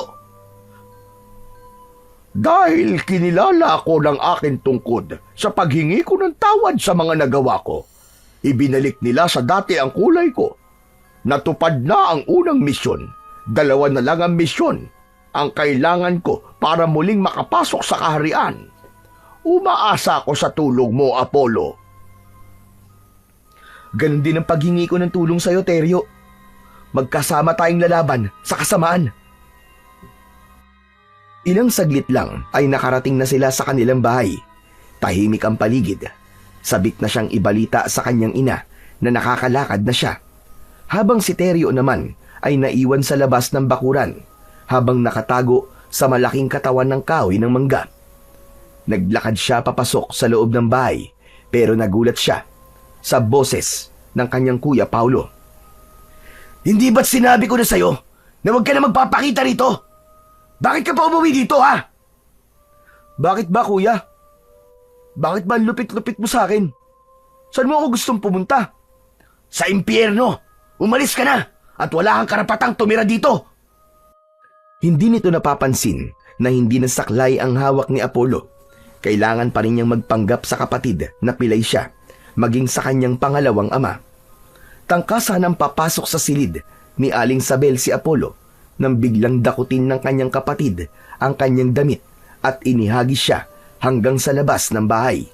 Dahil kinilala ako ng aking tungkod sa paghingi ko ng tawad sa mga nagawa ko, ibinalik nila sa dati ang kulay ko. Natupad na ang unang misyon. 2 na lang ang misyon ang kailangan ko para muling makapasok sa kaharian. Umaasa ako sa tulong mo, Apollo. Ganon din ang paghingi ko ng tulong sa'yo, Teryo. Magkasama tayong lalaban sa kasamaan. Ilang saglit lang ay nakarating na sila sa kanilang bahay. Tahimik ang paligid. Sabik na siyang ibalita sa kanyang ina na nakakalakad na siya. Habang si Teryo naman ay naiwan sa labas ng bakuran habang nakatago sa malaking katawan ng kahoy ng mangga. Naglakad siya papasok sa loob ng bahay pero nagulat siya sa boses ng kanyang kuya Paulo. Hindi ba't sinabi ko na sa'yo na huwag ka na magpapakita rito? Bakit ka pa umuwi dito, ha? Bakit ba, kuya? Bakit ba ang lupit-lupit mo sa akin? Saan mo ako gustong pumunta? Sa impyerno! Umalis ka na at wala kang karapatang tumira dito! Hindi nito napapansin na hindi nasaklay ang hawak ni Apollo. Kailangan pa rin niyang magpanggap sa kapatid na pilay siya, maging sa kanyang pangalawang ama. Tangkasan ang papasok sa silid ni Aling Sabel si Apollo nang biglang dakutin ng kanyang kapatid ang kanyang damit at inihagis siya hanggang sa labas ng bahay.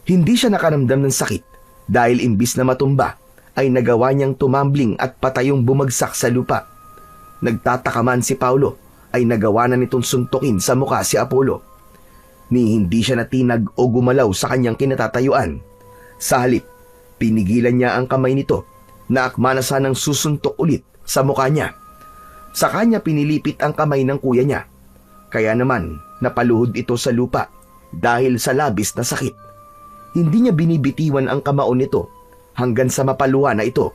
Hindi siya nakaramdam ng sakit dahil imbis na matumba ay nagawa niyang tumambling at patayong bumagsak sa lupa. Nagtataka man si Paulo ay nagawa na nitong suntukin sa mukha si Apollo. Ni hindi siya natinag o gumalaw sa kanyang kinatatayuan. Sa halip, pinigilan niya ang kamay nito na akma na sanang susuntok ulit sa mukha niya. Sa kanya pinilipit ang kamay ng kuya niya. Kaya naman napaluhod ito sa lupa dahil sa labis na sakit. Hindi niya binibitiwan ang kamao nito hanggang sa mapaluha na ito.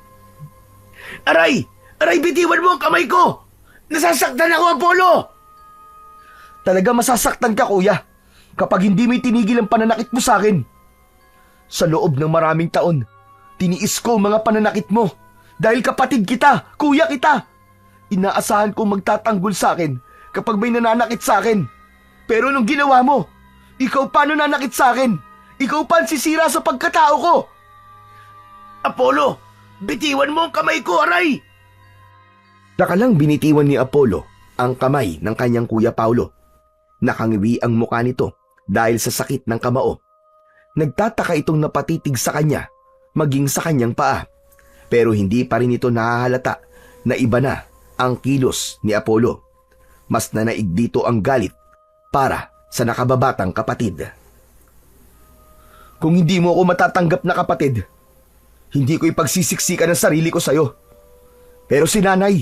Aray! Aray, bitiwan mo ang kamay ko! Nasasaktan ako, Apollo! Talaga masasaktan ka, kuya, kapag hindi mo itinigil ang pananakit mo sa akin. Sa loob ng maraming taon, tiniis ko ang mga pananakit mo dahil kapatid kita, kuya kita. Inaasahan kong magtatanggol sa akin kapag may nananakit sa akin. Pero nung ginawa mo, ikaw pa nananakit sa akin. Ikaw pa ang sisira sa pagkatao ko. Apollo, bitiwan mo ang kamay ko, aray! Nakalang binitiwan ni Apollo ang kamay ng kanyang kuya Paulo. Nakangiwi ang mukha nito dahil sa sakit ng kamao. Nagtataka itong napatitig sa kanya, maging sa kanyang paa. Pero hindi pa rin ito nahahalata na iba na ang kilos ni Apollo. Mas nanaig dito ang galit para sa nakababatang kapatid. Kung hindi mo ako matatanggap na kapatid, hindi ko ipagsisiksikan ang sarili ko sa'yo. Pero si nanay,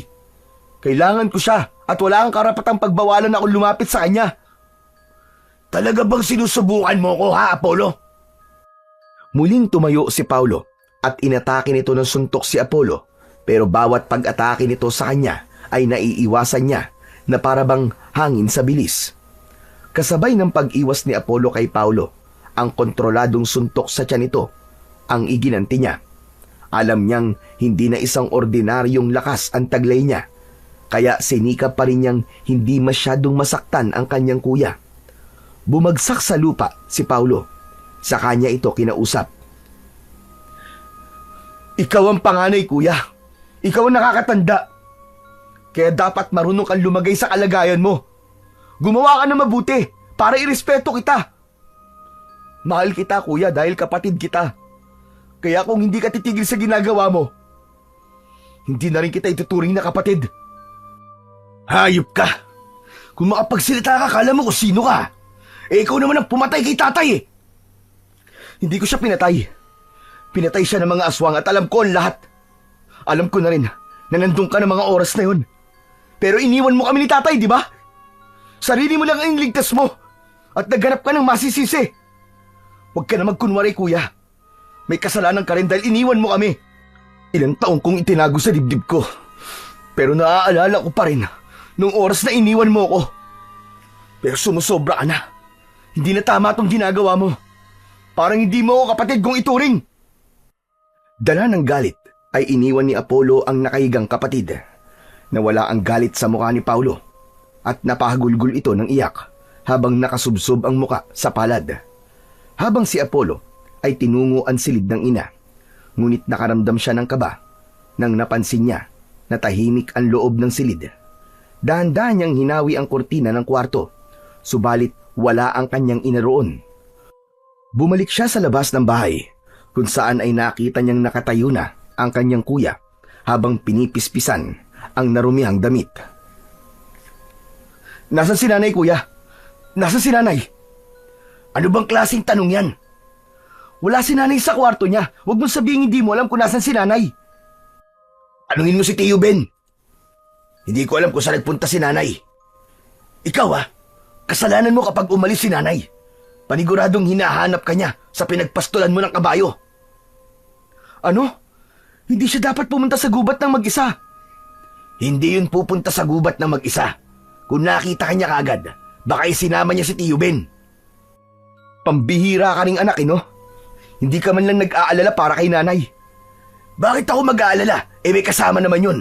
kailangan ko siya at wala kang karapatang pagbawalan akong lumapit sa kanya. Talaga bang sinusubukan mo ko, ha, Apollo? Muling tumayo si Paulo at inatake nito ng suntok si Apollo, pero bawat pag-atake nito sa kanya ay naiiwasan niya na parabang hangin sa bilis. Kasabay ng pag-iwas ni Apollo kay Paulo, ang kontroladong suntok sa tiyan nito ang iginanti niya. Alam niyang hindi na isang ordinaryong lakas ang taglay niya, kaya sinikap pa rin niyang hindi masyadong masaktan ang kanyang kuya. Bumagsak sa lupa si Paulo. Sa kanya ito kinausap. Ikaw ang panganay, kuya. Ikaw ang nakakatanda. Kaya dapat marunong kang lumagay sa kalagayan mo. Gumawa ka na mabuti para irespeto kita. Mahal kita, kuya, dahil kapatid kita. Kaya kung hindi ka titigil sa ginagawa mo, hindi na rin kita ituturing na kapatid. Hayop ka! Kung makapagsalita ka, kala mo kung sino ka. Eh, ikaw naman ang pumatay kay tatay eh. Hindi ko siya pinatay. Pinatay siya ng mga aswang at alam ko ang lahat. Alam ko na rin na nandun ka ng mga oras na yun. Pero iniwan mo kami ni tatay, di ba? Sarili mo lang ang ligtas mo. at naghanap ka ng masisisi. Huwag ka na magkunwari, kuya. May kasalanan ka rin dahil iniwan mo kami. Ilang taong kong itinago sa dibdib ko. Pero naaalala ko pa rin nung oras na iniwan mo ko. Pero sumusobra ka na. Hindi na tama tong ginagawa mo. Parang hindi mo ako kapatid kong ituring. Dala ng galit ay iniwan ni Apollo ang nakahigang kapatid. Nawala ang galit sa mukha ni Paulo at napahagulgol ito ng iyak habang nakasubsob ang muka sa palad. Habang si Apollo ay tinungo ang silid ng ina, ngunit nakaramdam siya ng kaba nang napansin niya na tahimik ang loob ng silid. Dahan-dahan niyang hinawi ang kurtina ng kwarto, subalit wala ang kanyang ina roon. Bumalik siya sa labas ng bahay kung saan ay nakita niyang nakatayo na ang kanyang kuya habang pinipispisan ang narumihang damit. Nasaan si nanay, kuya? Nasaan si nanay? Ano bang klaseng tanong yan? Wala si nanay sa kwarto niya. Huwag mong sabihin hindi mo alam kung nasaan si nanay. Tanungin mo si Tio Ben. Hindi ko alam kung saan nagpunta si nanay. Ikaw kasalanan mo kapag umalis si nanay. Paniguradong hinahanap ka niya sa pinagpastulan mo ng kabayo. Ano? Hindi siya dapat pumunta sa gubat ng mag-isa. Hindi yun pupunta sa gubat ng mag-isa. Kung nakita ka niya kaagad, baka isinama niya si Tio Ben. Pambihira ka ring anak, no? Hindi ka man lang nag-aalala para kay nanay. Bakit ako mag-aalala? May kasama naman yun.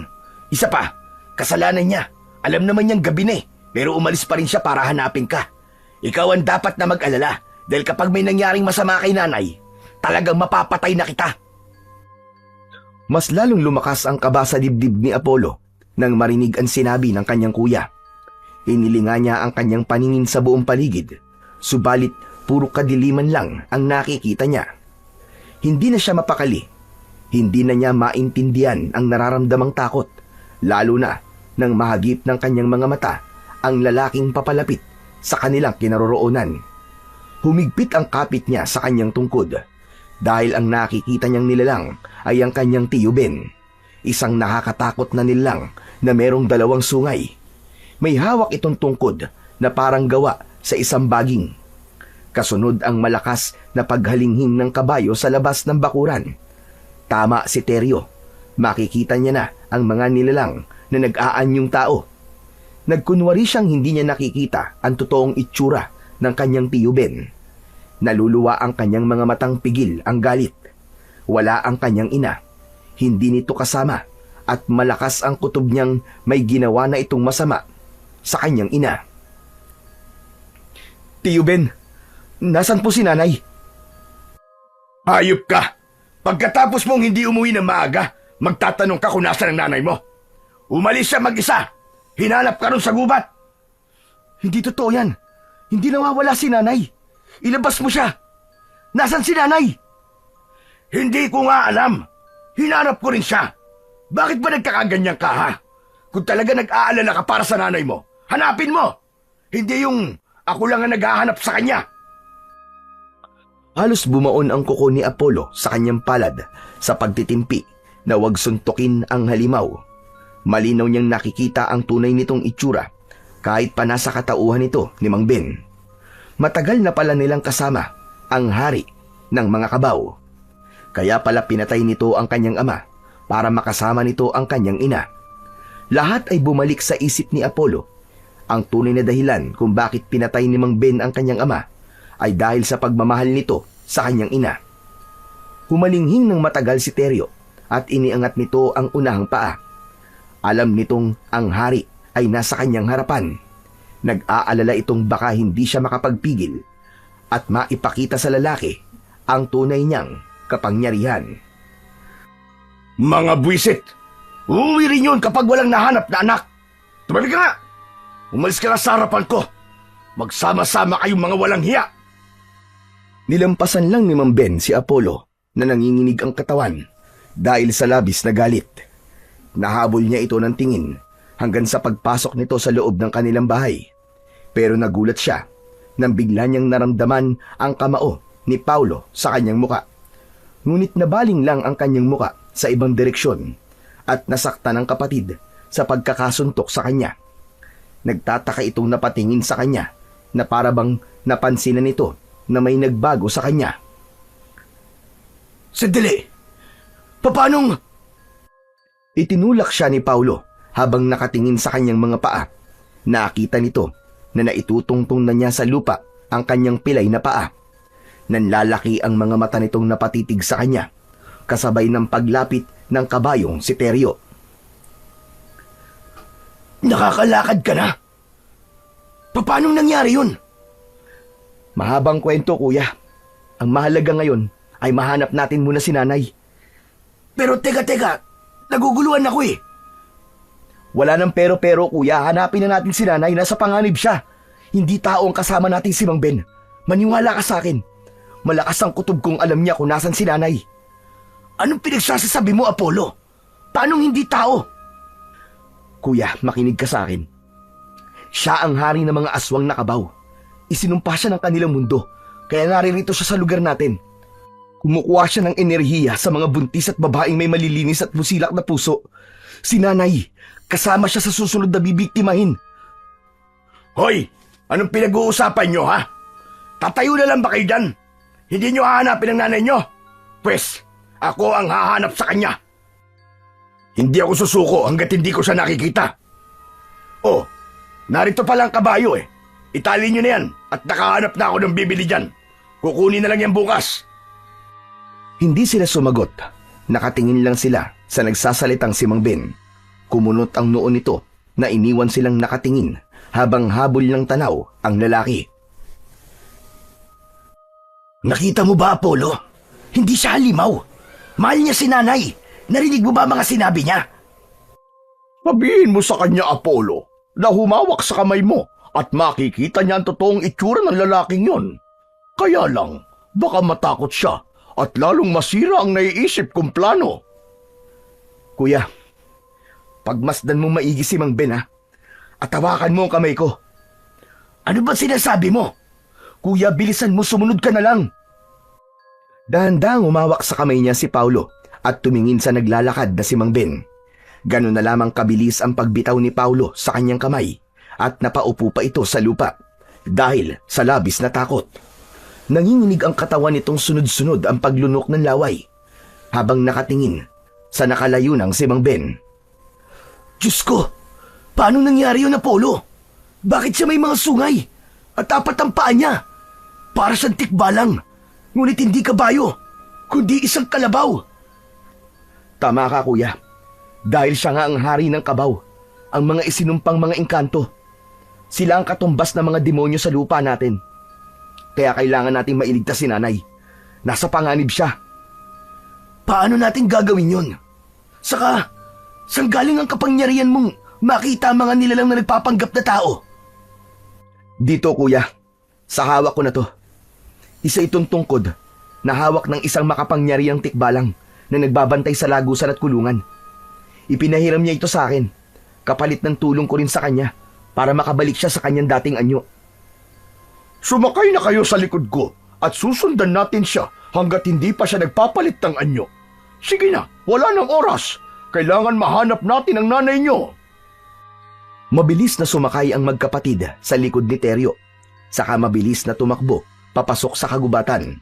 Isa pa, kasalanan niya. Alam naman niyang gabi na pero umalis pa rin siya para hanapin ka. Ikaw ang dapat na mag-alala dahil kapag may nangyaring masama kay nanay, talagang mapapatay na kita. Mas lalong lumakas ang kaba sa dibdib ni Apollo nang marinig ang sinabi ng kanyang kuya. Inilinga niya ang kanyang paningin sa buong paligid, subalit puro kadiliman lang ang nakikita niya. Hindi na siya mapakali. Hindi na niya maintindihan ang nararamdamang takot, lalo na nang mahagip ng kanyang mga mata ang lalaking papalapit sa kanilang kinaroroonan. Humigpit ang kapit niya sa kanyang tungkod dahil ang nakikita niyang nilalang ay ang kanyang Tio Ben, isang nakakatakot na nilalang na merong 2 sungay. May hawak itong tungkod na parang gawa sa isang baging. Kasunod ang malakas na paghalinghing ng kabayo sa labas ng bakuran. Tama si Teryo. Makikita niya na ang mga nilalang na nag-aanyong tao. Nagkunwari siyang hindi niya nakikita ang totoong itsura ng kanyang Tio Ben. Naluluwa ang kanyang mga matang pigil ang galit. Wala ang kanyang ina. Hindi nito kasama at malakas ang kutob niyang may ginawa na itong masama sa kanyang ina. Tio Ben, nasan po si nanay? Hayop ka! Pagkatapos mong hindi umuwi ng maaga, magtatanong ka kung nasaan ang nanay mo. Umalis siya mag-isa. Hinanap ka ron sa gubat. Hindi totoo yan. Hindi nawawala si nanay. Ilabas mo siya. Nasaan si nanay? Hindi ko nga alam. Hinanap ko rin siya. Bakit ba nagkakaganyan ka, ha? Kung talaga nag-aalala ka para sa nanay mo, hanapin mo. Hindi yung ako lang ang naghahanap sa kanya. Halos bumaon ang kuko ni Apollo sa kanyang palad sa pagtitimpi na wag suntukin ang halimaw. Malinaw niyang nakikita ang tunay nitong itsura kahit pa nasa katauhan nito ni Mang Ben. Matagal na pala nilang kasama ang hari ng mga kabaw. Kaya pala pinatay nito ang kanyang ama para makasama nito ang kanyang ina. Lahat ay bumalik sa isip ni Apollo. Ang tunay na dahilan kung bakit pinatay ni Mang Ben ang kanyang ama ay dahil sa pagmamahal nito sa kanyang ina. Humalinghing ng matagal si Teryo at iniangat nito ang unahang paa. Alam nitong ang hari ay nasa kanyang harapan. Nag-aalala itong baka hindi siya makapagpigil at maipakita sa lalaki ang tunay niyang kapangyarihan. Mga buwisit! Uuwi rin yun kapag walang nahanap na anak. Tumabi ka nga! Umalis ka na sa harapan ko! Magsama-sama kayong mga walang hiya! Nilampasan lang ni Mang Ben si Apollo na nanginginig ang katawan dahil sa labis na galit. Nahabol niya ito ng tingin hanggang sa pagpasok nito sa loob ng kanilang bahay. Pero nagulat siya nang bigla niyang naramdaman ang kamao ni Paulo sa kanyang muka. Ngunit nabaling lang ang kanyang muka sa ibang direksyon at nasaktan ng kapatid sa pagkakasuntok sa kanya. Nagtataka itong napatingin sa kanya na para bang Napansin na nito na may nagbago sa kanya. Sandali! Papanong? Itinulak siya ni Paulo habang nakatingin sa kanyang mga paa. Nakita nito na naitutungtong na niya sa lupa ang kanyang pilay na paa. Nanlalaki ang mga mata nitong napatitig sa kanya, kasabay ng paglapit ng kabayong si Teryo. Nakakalakad ka na? Paanong nangyari yun? Mahabang kwento, kuya. Ang mahalaga ngayon ay mahanap natin muna si nanay. Pero teka, naguguluhan ako eh. Wala nang pero-pero, kuya. Hanapin na natin si nanay. Nasa panganib siya. Hindi tao ang kasama natin si Mang Ben. Maniwala ka sa akin. Malakas ang kutob kung alam niya kung nasan si nanay. Anong pinagsasasabi mo, Apollo? Paanong hindi tao? Kuya, makinig ka sa akin. Siya ang hari ng mga aswang na kabaw. Isinumpa siya ng kanilang mundo, kaya naririto siya sa lugar natin. Kumukuha siya ng enerhiya sa mga buntis at babaeng may malilinis at busilak na puso. Si nanay, kasama siya sa susunod na bibiktimahin. Hoy! Anong pinag-uusapan nyo, ha? Tatayo na lang ba kayo dyan? Hindi nyo hahanapin ang nanay nyo? Pwes, ako ang hahanap sa kanya. Hindi ako susuko hanggat hindi ko siya nakikita. Oh, narito palang kabayo eh. Itali nyo na yan at nakahanap na ako ng bibili dyan. Kukunin na lang yan bukas. Hindi sila sumagot. Nakatingin lang sila sa nagsasalitang si Mang Ben. Kumunot ang noo nito na iniwan silang nakatingin habang habol ng tanaw ang lalaki. Nakita mo ba, Apollo? Hindi siya halimaw. Mahal niya si nanay. Narinig mo ba mga sinabi niya? Sabihin mo sa kanya, Apollo, na humawak sa kamay mo at makikita niya ang totoong itsura ng lalaking yon. Kaya lang, baka matakot siya at lalong masira ang naiisip kong plano. Kuya, pagmasdan mo maigi si Mang Ben, ha? At hawakan mo ang kamay ko. Ano ba sinasabi mo? Kuya, bilisan mo, sumunod ka na lang. Dahan-dahang umawak sa kamay niya si Paulo at tumingin sa naglalakad na si Mang Ben. Ganun na lamang kabilis ang pagbitaw ni Paulo sa kanyang kamay at napaupo pa ito sa lupa dahil sa labis na takot. Nanginginig ang katawan nitong sunod-sunod ang paglunok ng laway habang nakatingin sa nakalayo ng si Mang Ben. Diyos ko! Paano nangyari yun, Apollo? Bakit siya may mga sungay? At apat ang paa niya? Para siyang tikbalang, ngunit hindi kabayo, kundi isang kalabaw. Tama ka, kuya. Dahil siya nga ang hari ng kabaw, ang mga isinumpang mga engkanto. Sila ang katumbas ng mga demonyo sa lupa natin. Kaya kailangan nating mailigtas si nanay. Nasa panganib siya. Paano natin gagawin yun? Saka, saan galing ang kapangyarihan mong makita ang mga nilalang na nagpapanggap na tao? Dito, kuya. Sa hawak ko na to. Isa itong tungkod na hawak ng isang makapangyarihang tikbalang na nagbabantay sa lagusan at kulungan. Ipinahiram niya ito sa akin. Kapalit ng tulong ko rin sa kanya para makabalik siya sa kanyang dating anyo. Sumakay na kayo sa likod ko at susundan natin siya hanggat hindi pa siya nagpapalit ng anyo. Sige na, wala nang oras. Kailangan mahanap natin ang nanay niyo. Mabilis na sumakay ang magkapatid sa likod ni Teryo. Saka mabilis na tumakbo papasok sa kagubatan.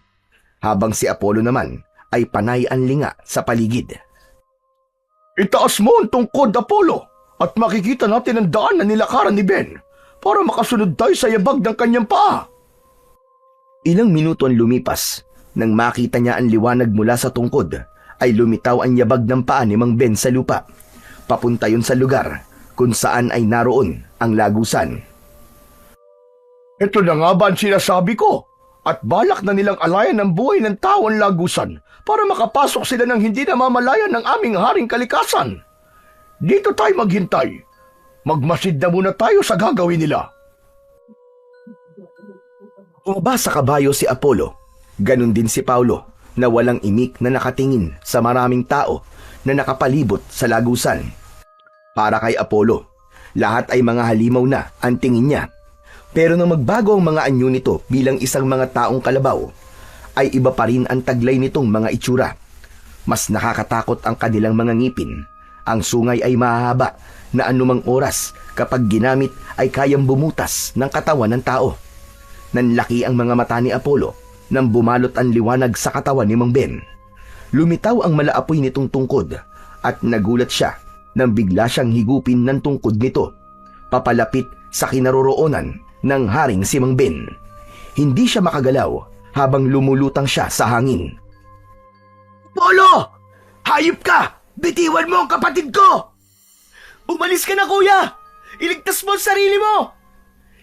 Habang si Apollo naman ay panay ang linga sa paligid. Itaas mo ang tungkod, Apollo, at makikita natin ang daan na nilakaran ni Ben para makasunod tayo sa yabag ng kanyang paa. Ilang minuto ang lumipas. Nang makita niya ang liwanag mula sa tungkod, ay lumitaw ang yabag ng paa ni Mang Ben sa lupa. Papunta yun sa lugar kung saan ay naroon ang lagusan. Ito na nga ba ang sinasabi ko? At balak na nilang alayan ng buhay ng tao ang lagusan para makapasok sila ng hindi namamalayan ng aming haring kalikasan. Dito tayo maghintay. Magmasid na muna tayo sa gagawin nila. Bumaba sa kabayo si Apollo. Ganon din si Paulo na walang imik na nakatingin sa maraming tao na nakapalibot sa lagusan. Para kay Apollo, lahat ay mga halimaw na ang tingin niya. Pero nang magbago ang mga anyo nito bilang isang mga taong kalabaw, ay iba pa rin ang taglay nitong mga itsura. Mas nakakatakot ang kanilang mga ngipin. Ang sungay ay mahahaba na anumang oras kapag ginamit ay kayang bumutas ng katawan ng tao. Nanlaki ang mga mata ni Apollo nang bumalot ang liwanag sa katawan ni Mang Ben. Lumitaw ang malaapoy nitong tungkod at nagulat siya nang bigla siyang higupin ng tungkod nito, papalapit sa kinaroroonan ng haring si Mang Ben. Hindi siya makagalaw habang lumulutang siya sa hangin. Apollo! Hayop ka! Bitiwan mo ang kapatid ko! Umalis ka na, kuya! Iligtas mo ang sarili mo!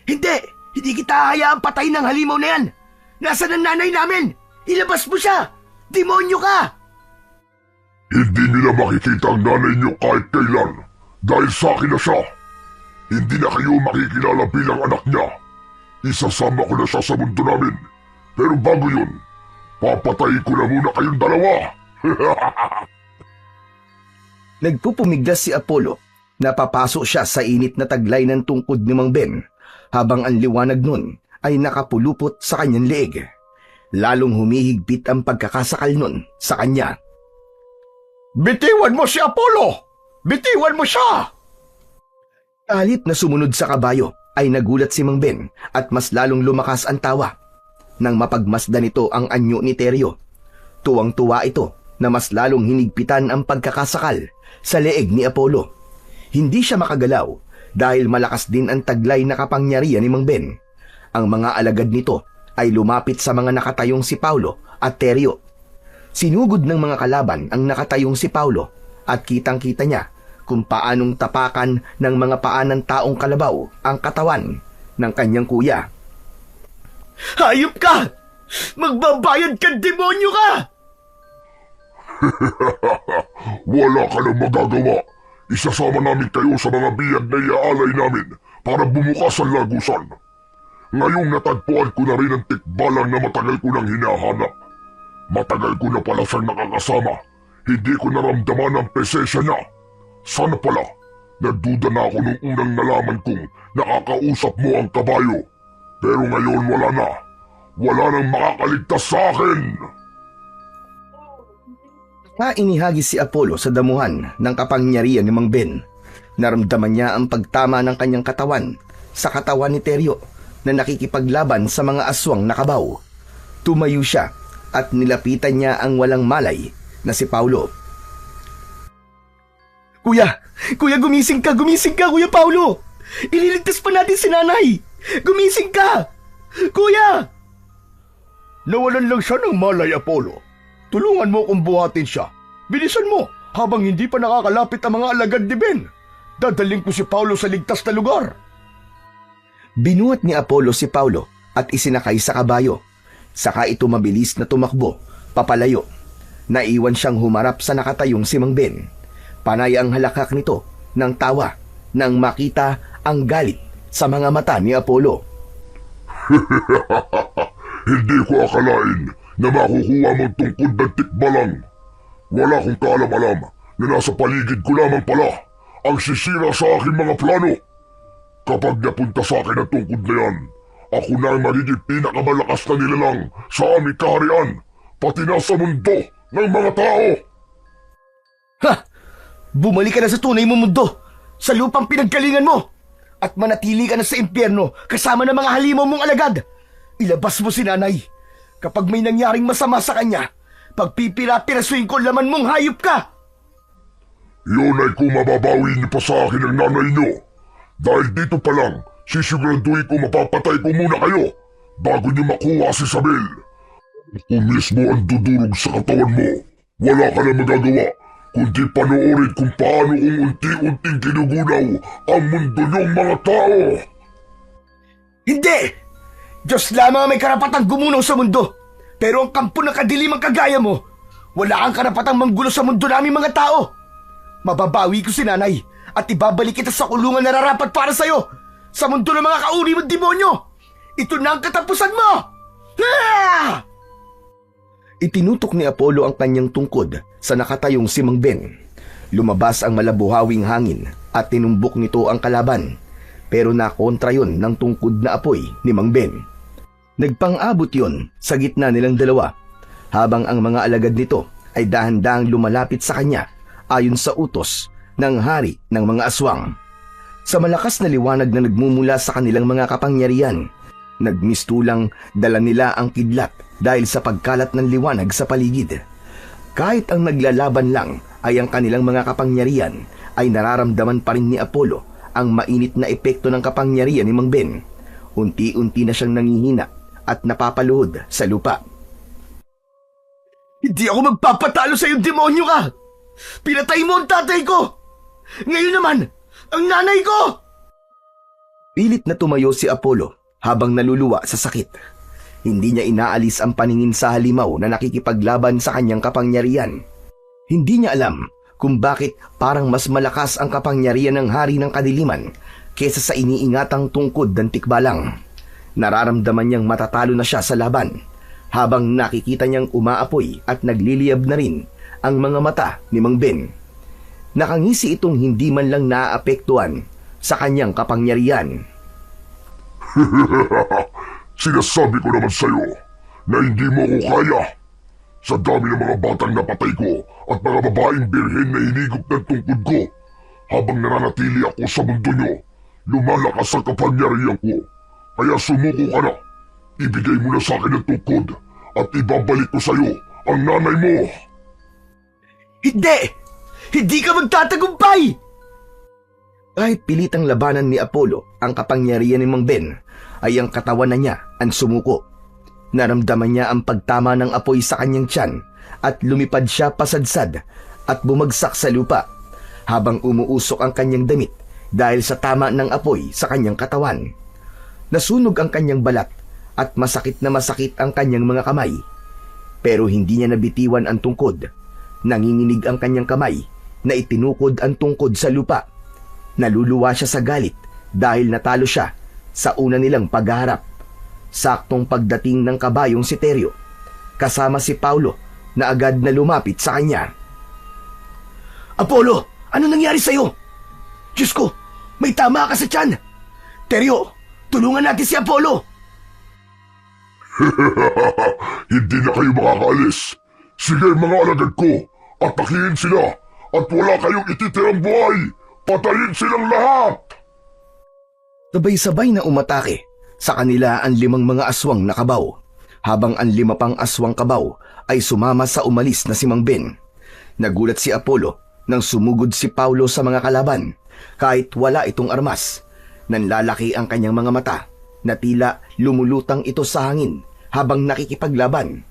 Hindi kita hayaang patayin ng halimaw na yan! Nasaan ang nanay namin? Ilabas mo siya! Demonyo ka! Hindi nila makikita ang nanay niyo kahit kailan dahil sa akin na siya. Hindi na kayo makikilala bilang anak niya. Isasama ko na siya sa mundo namin. Pero bago yun, papatayin ko na muna kayong dalawa. Nagpupumiglas si Apollo. Napapasok siya sa init na taglay ng tungkod ni Mang Ben habang ang liwanag nun ay nakapulupot sa kanyang leeg. Lalong humihigpit ang pagkakasakal nun sa kanya. Bitiwan mo si Apollo! Bitiwan mo siya! Kahit na sumunod sa kabayo ay nagulat si Mang Ben at mas lalong lumakas ang tawa. Nang mapagmasdan nito ang anyo ni Teryo, tuwang-tuwa ito na mas lalong hinigpitan ang pagkakasakal sa leeg ni Apollo. Hindi siya makagalaw dahil malakas din ang taglay na kapangyarihan ni Mang Ben. Ang mga alagad nito ay lumapit sa mga nakatayong si Paulo at Teryo. Sinugod ng mga kalaban ang nakatayong si Paulo at kitang-kita niya kung paanong tapakan ng mga paa ng taong kalabaw ang katawan ng kanyang kuya. Hayop ka! Magbabayad ka, demonyo ka! Wala ka nang magagawa. Isasama namin kayo sa mga biyag na iaalay namin para bumukas ang lagusan. Ngayong natagpuan ko na rin ang tikbalang na matagal ko nang hinahanap. Matagal ko na pala siyang nakakasama. Hindi ko naramdaman ang presensya niya. Sana pala, nagduda na ako nung unang nalaman kong nakakausap mo ang kabayo. Pero ngayon wala na. Wala nang makakaligtas sa akin. Inihagis si Apollo sa damuhan ng kapangyarihan ni Mang Ben. Naramdaman niya ang pagtama ng kanyang katawan sa katawan ni Teryo na nakikipaglaban sa mga aswang na kabaw. Tumayo siya at nilapitan niya ang walang malay na si Paulo. Kuya, gumising ka, Kuya Paulo! Ililigtas pa natin si nanay! Gumising ka! Kuya! Nawalan lang siya ng malay, Apollo. Tulungan mo kung buhatin siya. Bilisan mo habang hindi pa nakakalapit ang mga alagad ni Ben. Dadaling ko si Paulo sa ligtas na lugar. Binuhat ni Apollo si Paulo at isinakay sa kabayo. Saka ito mabilis na tumakbo, papalayo. Naiwan siyang humarap sa nakatayong si Mang Ben. Panay ang halakak nito ng tawa nang makita ang galit sa mga mata ni Apollo. Hindi ko akalain na makukuha mong tungkod ng tikbalang. Wala kong kaalam-alam na nasa paligid ko lamang pala ang sisira sa aking mga plano. Kapag napunta sa akin ang tungkod na yan, ako na ang magiging pinakamalakas na nilalang sa aming kaharian, pati na sa mundo ng mga tao. Ha! Bumalik ka na sa tunay mong mundo, sa lupang pinaggalingan mo, at manatili ka na sa impyerno kasama ng mga halimaw mong alagad. Ilabas mo si nanay. Kapag may nangyaring masama sa kanya, pagpipira-pirasuin ko laman mong hayop ka! Yun ay kung mababawi niyo pa sa akin ang nanay niyo. Dahil dito pa lang, sisiguraduhin ko mapapatay ko muna kayo bago niyo makuha si Isabel. Kung mismo ang dudurog sa katawan mo, wala ka na magagawa kundi panoorin kung paano kung unti-unting ginugunaw ang mundo niyong mga tao. Hindi! Diyos lamang ang may karapatang gumunaw sa mundo. Pero ang kampo ng kadilimang kagaya mo, wala kang karapatang manggulo sa mundo namin mga tao. Mababawi ko si nanay at ibabalik kita sa kulungan na nararapat para sa'yo. Sa mundo ng mga kauri mong demonyo. Ito na ang katapusan mo! Ah! Itinutok ni Apollo ang kanyang tungkod sa nakatayong si Mang Ben. Lumabas ang malabuhawing hangin at tinumbok nito ang kalaban. Pero nakontra yon ng tungkod na apoy ni Mang Ben. Nagpang-abot yon sa gitna nilang dalawa habang ang mga alagad nito ay dahan-dahang lumalapit sa kanya ayon sa utos ng hari ng mga aswang. Sa malakas na liwanag na nagmumula sa kanilang mga kapangyarihan, Nagmistulang dala nila ang kidlat dahil sa pagkalat ng liwanag sa paligid. Kahit ang naglalaban lang ay ang kanilang mga kapangyarihan, ay nararamdaman pa rin ni Apollo ang mainit na epekto ng kapangyarihan ni Mang Ben. Unti-unti na siyang nangihina at napapaluhod sa lupa. Hindi ako magpapatalo sa iyong demonyo ka! Pinatay mo ang tatay ko! Ngayon naman, ang nanay ko! Pilit na tumayo si Apollo habang naluluwa sa sakit. Hindi niya inaalis ang paningin sa halimaw na nakikipaglaban sa kanyang kapangyarihan. Hindi niya alam kung bakit parang mas malakas ang kapangyarihan ng hari ng kadiliman kesa sa iniingatang tungkod ng tikbalang. Nararamdaman niyang matatalo na siya sa laban habang nakikita niyang umaapoy at nagliliyab na rin ang mga mata ni Mang Ben. Nakangisi itong hindi man lang naaapektuhan sa kanyang kapangyarihan. Sinasabi ko naman sa'yo na hindi mo ko kaya. Sa dami ng mga batang napatay ko at mga babaeng birhen na hinigop ng tungkod ko, habang nananatili ako sa mundo nyo, lumalakas ang kapangyarihan ko. Kaya sumuko ka na. Ibigay mo na sa akin ang tungkod at ibabalik ko sa'yo ang nanay mo. Hindi! Hindi ka magtatagumpay! Kahit pilitang labanan ni Apollo ang kapangyarihan ni Mang Ben, ay ang katawan na niya ang sumuko. Naramdaman niya ang pagtama ng apoy sa kanyang tiyan at lumipad siya pasadsad at bumagsak sa lupa habang umuusok ang kanyang damit dahil sa tama ng apoy sa kanyang katawan. Nasunog ang kanyang balat at masakit na masakit ang kanyang mga kamay. Pero hindi niya nabitiwan ang tungkod. Nanginginig ang kanyang kamay na itinukod ang tungkod sa lupa. Naluluwa siya sa galit dahil natalo siya sa una nilang pagharap. Saktong pagdating ng kabayong si Terio, kasama si Paulo na agad na lumapit sa kanya. Apollo, ano nangyari sa'yo? Diyos ko, may tama ka sa tiyan! Terio, tulungan natin si Apollo! Hindi na kayo makakaalis. Sige mga alagad ko, atakihin sila at wala kayong ititirang buhay. Patayin silang lahat! Sabay-sabay na umatake sa kanila ang 5 mga aswang na kabaw, habang ang 5 pang aswang kabaw ay sumama sa umalis na si Mang Ben. Nagulat si Apollo nang sumugod si Paulo sa mga kalaban. Kahit wala itong armas, nanlalaki ang kanyang mga mata na tila lumulutang ito sa hangin habang nakikipaglaban.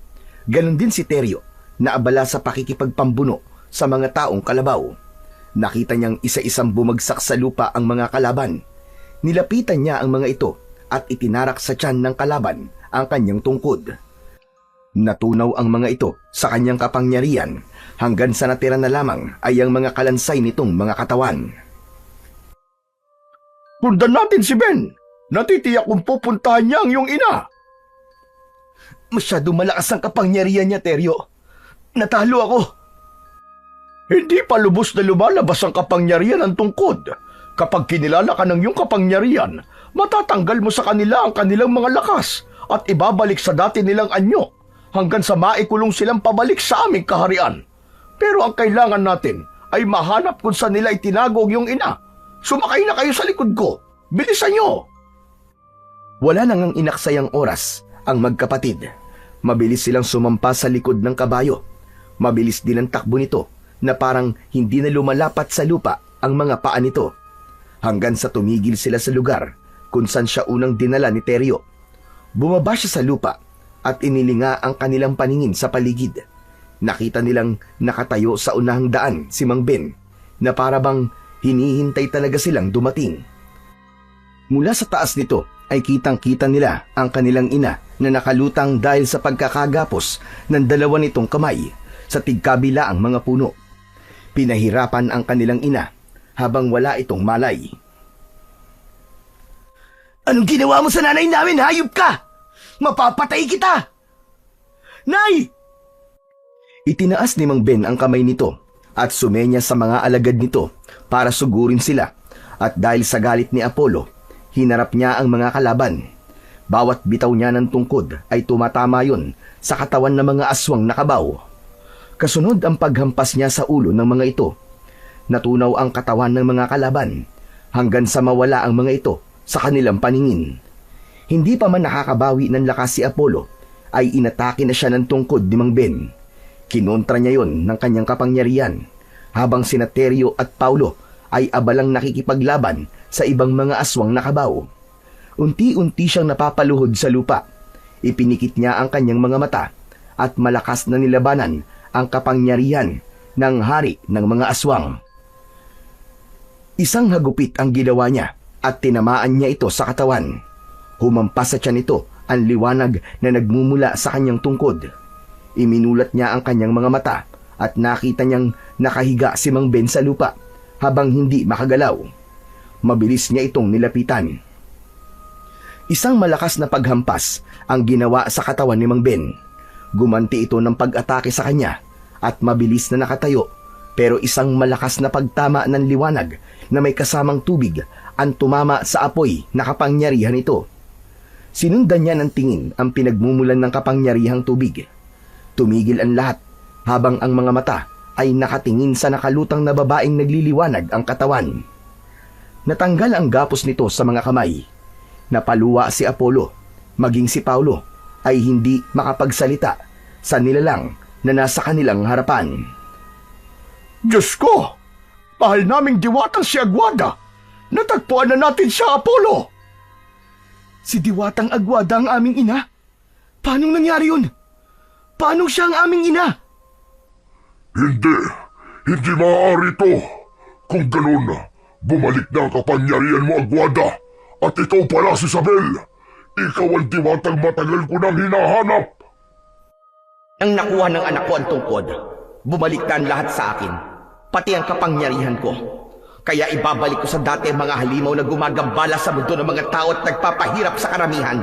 Ganon din si Terio na abala sa pakikipagpambuno sa mga taong kalabaw. Nakita niyang isa-isang bumagsak sa lupa ang mga kalaban. Nilapitan niya ang mga ito at itinarak sa tiyan ng kalaban ang kanyang tungkod. Natunaw ang mga ito sa kanyang kapangyarihan hanggang sa natira na lamang ay ang mga kalansay nitong mga katawan. Sundan natin si Ben. Natitiyak kung pupuntahan niya ang iyong ina. Masyado malakas ang kapangyarihan niya, Terio. Natalo ako. Hindi pa lubos na lumalabas ang kapangyarihan ng tungkod. Kapag kinilala ka ng iyong kapangyarihan, matatanggal mo sa kanila ang kanilang mga lakas at ibabalik sa dati nilang anyo hanggang sa maikulong silang pabalik sa aming kaharian. Pero ang kailangan natin ay mahanap kung saan nila itinago ang iyong ina. Sumakay na kayo sa likod ko. Bilisan niyo! Wala nang ang inaksayang oras ang magkapatid. Mabilis silang sumampa sa likod ng kabayo. Mabilis din ang takbo nito na parang hindi na lumalapat sa lupa ang mga paa nito. Hanggang sa tumigil sila sa lugar kung saan siya unang dinala ni Terio. Bumaba siya sa lupa at inilinga ang kanilang paningin sa paligid. Nakita nilang nakatayo sa unahang daan si Mang Ben na para bang hinihintay talaga silang dumating. Mula sa taas nito ay kitang-kita nila ang kanilang ina na nakalutang dahil sa pagkakagapos ng 2 nitong kamay sa tigkabilaang mga puno. Pinahirapan ang kanilang ina habang wala itong malay. Anong ginawa mo sa nanay namin, hayop ka? Mapapatay kita! Nay! Itinaas ni Mang Ben ang kamay nito at sumenya sa mga alagad nito para sugurin sila, at dahil sa galit ni Apollo, hinarap niya ang mga kalaban. Bawat bitaw niya ng tungkod ay tumatama yon sa katawan ng mga aswang na kabaw. Kasunod ang paghampas niya sa ulo ng mga ito. Natunaw ang katawan ng mga kalaban hanggang sa mawala ang mga ito sa kanilang paningin. Hindi pa man nakakabawi ng lakas si Apollo, ay inatake na siya ng tungkod ni Mang Ben. Kinontra niya yon ng kanyang kapangyarihan, habang sina Teryo at Paulo ay abalang nakikipaglaban sa ibang mga aswang na kabaw. Unti-unti siyang napapaluhod sa lupa. Ipinikit niya ang kanyang mga mata at malakas na nilabanan ang kapangyarihan ng hari ng mga aswang. Isang hagupit ang ginawa niya at tinamaan niya ito sa katawan. Humampas sa tiyan nito ang liwanag na nagmumula sa kanyang tungkod. Iminulat niya ang kanyang mga mata at nakita niyang nakahiga si Mang Ben sa lupa habang hindi makagalaw. Mabilis niya itong nilapitan. Isang malakas na paghampas ang ginawa sa katawan ni Mang Ben. Gumanti ito ng pag-atake sa kanya at mabilis na nakatayo, pero isang malakas na pagtama ng liwanag na may kasamang tubig ang tumama sa apoy na kapangyarihan ito. Sinundan niya ng tingin ang pinagmumulan ng kapangyarihang tubig. Tumigil ang lahat habang ang mga mata ay nakatingin sa nakalutang na babaeng nagliliwanag ang katawan. Natanggal ang gapos nito sa mga kamay. Napaluwa si Apollo, maging si Paulo ay hindi makapagsalita sa nilalang na nasa kanilang harapan. Diyos ko! Mahal naming diwatang si Aguada! Natagpuan na natin siya, Apollo! Si Diwatang Aguada ang aming ina? Paano nangyari yun? Paano siya ang aming ina? Hindi maaari to. Kung ganun, bumalik na ang kapangyarihan mo, Aguada. At ikaw pala si Isabel. Ikaw ang diwatang matagal ko nang hinahanap. Nang nakuha ng anak ko ang tungkod, bumalik na ang lahat sa akin, pati ang kapangyarihan ko. Kaya ibabalik ko sa dati ang mga halimaw na gumagambala sa mundo ng mga tao at nagpapahirap sa karamihan.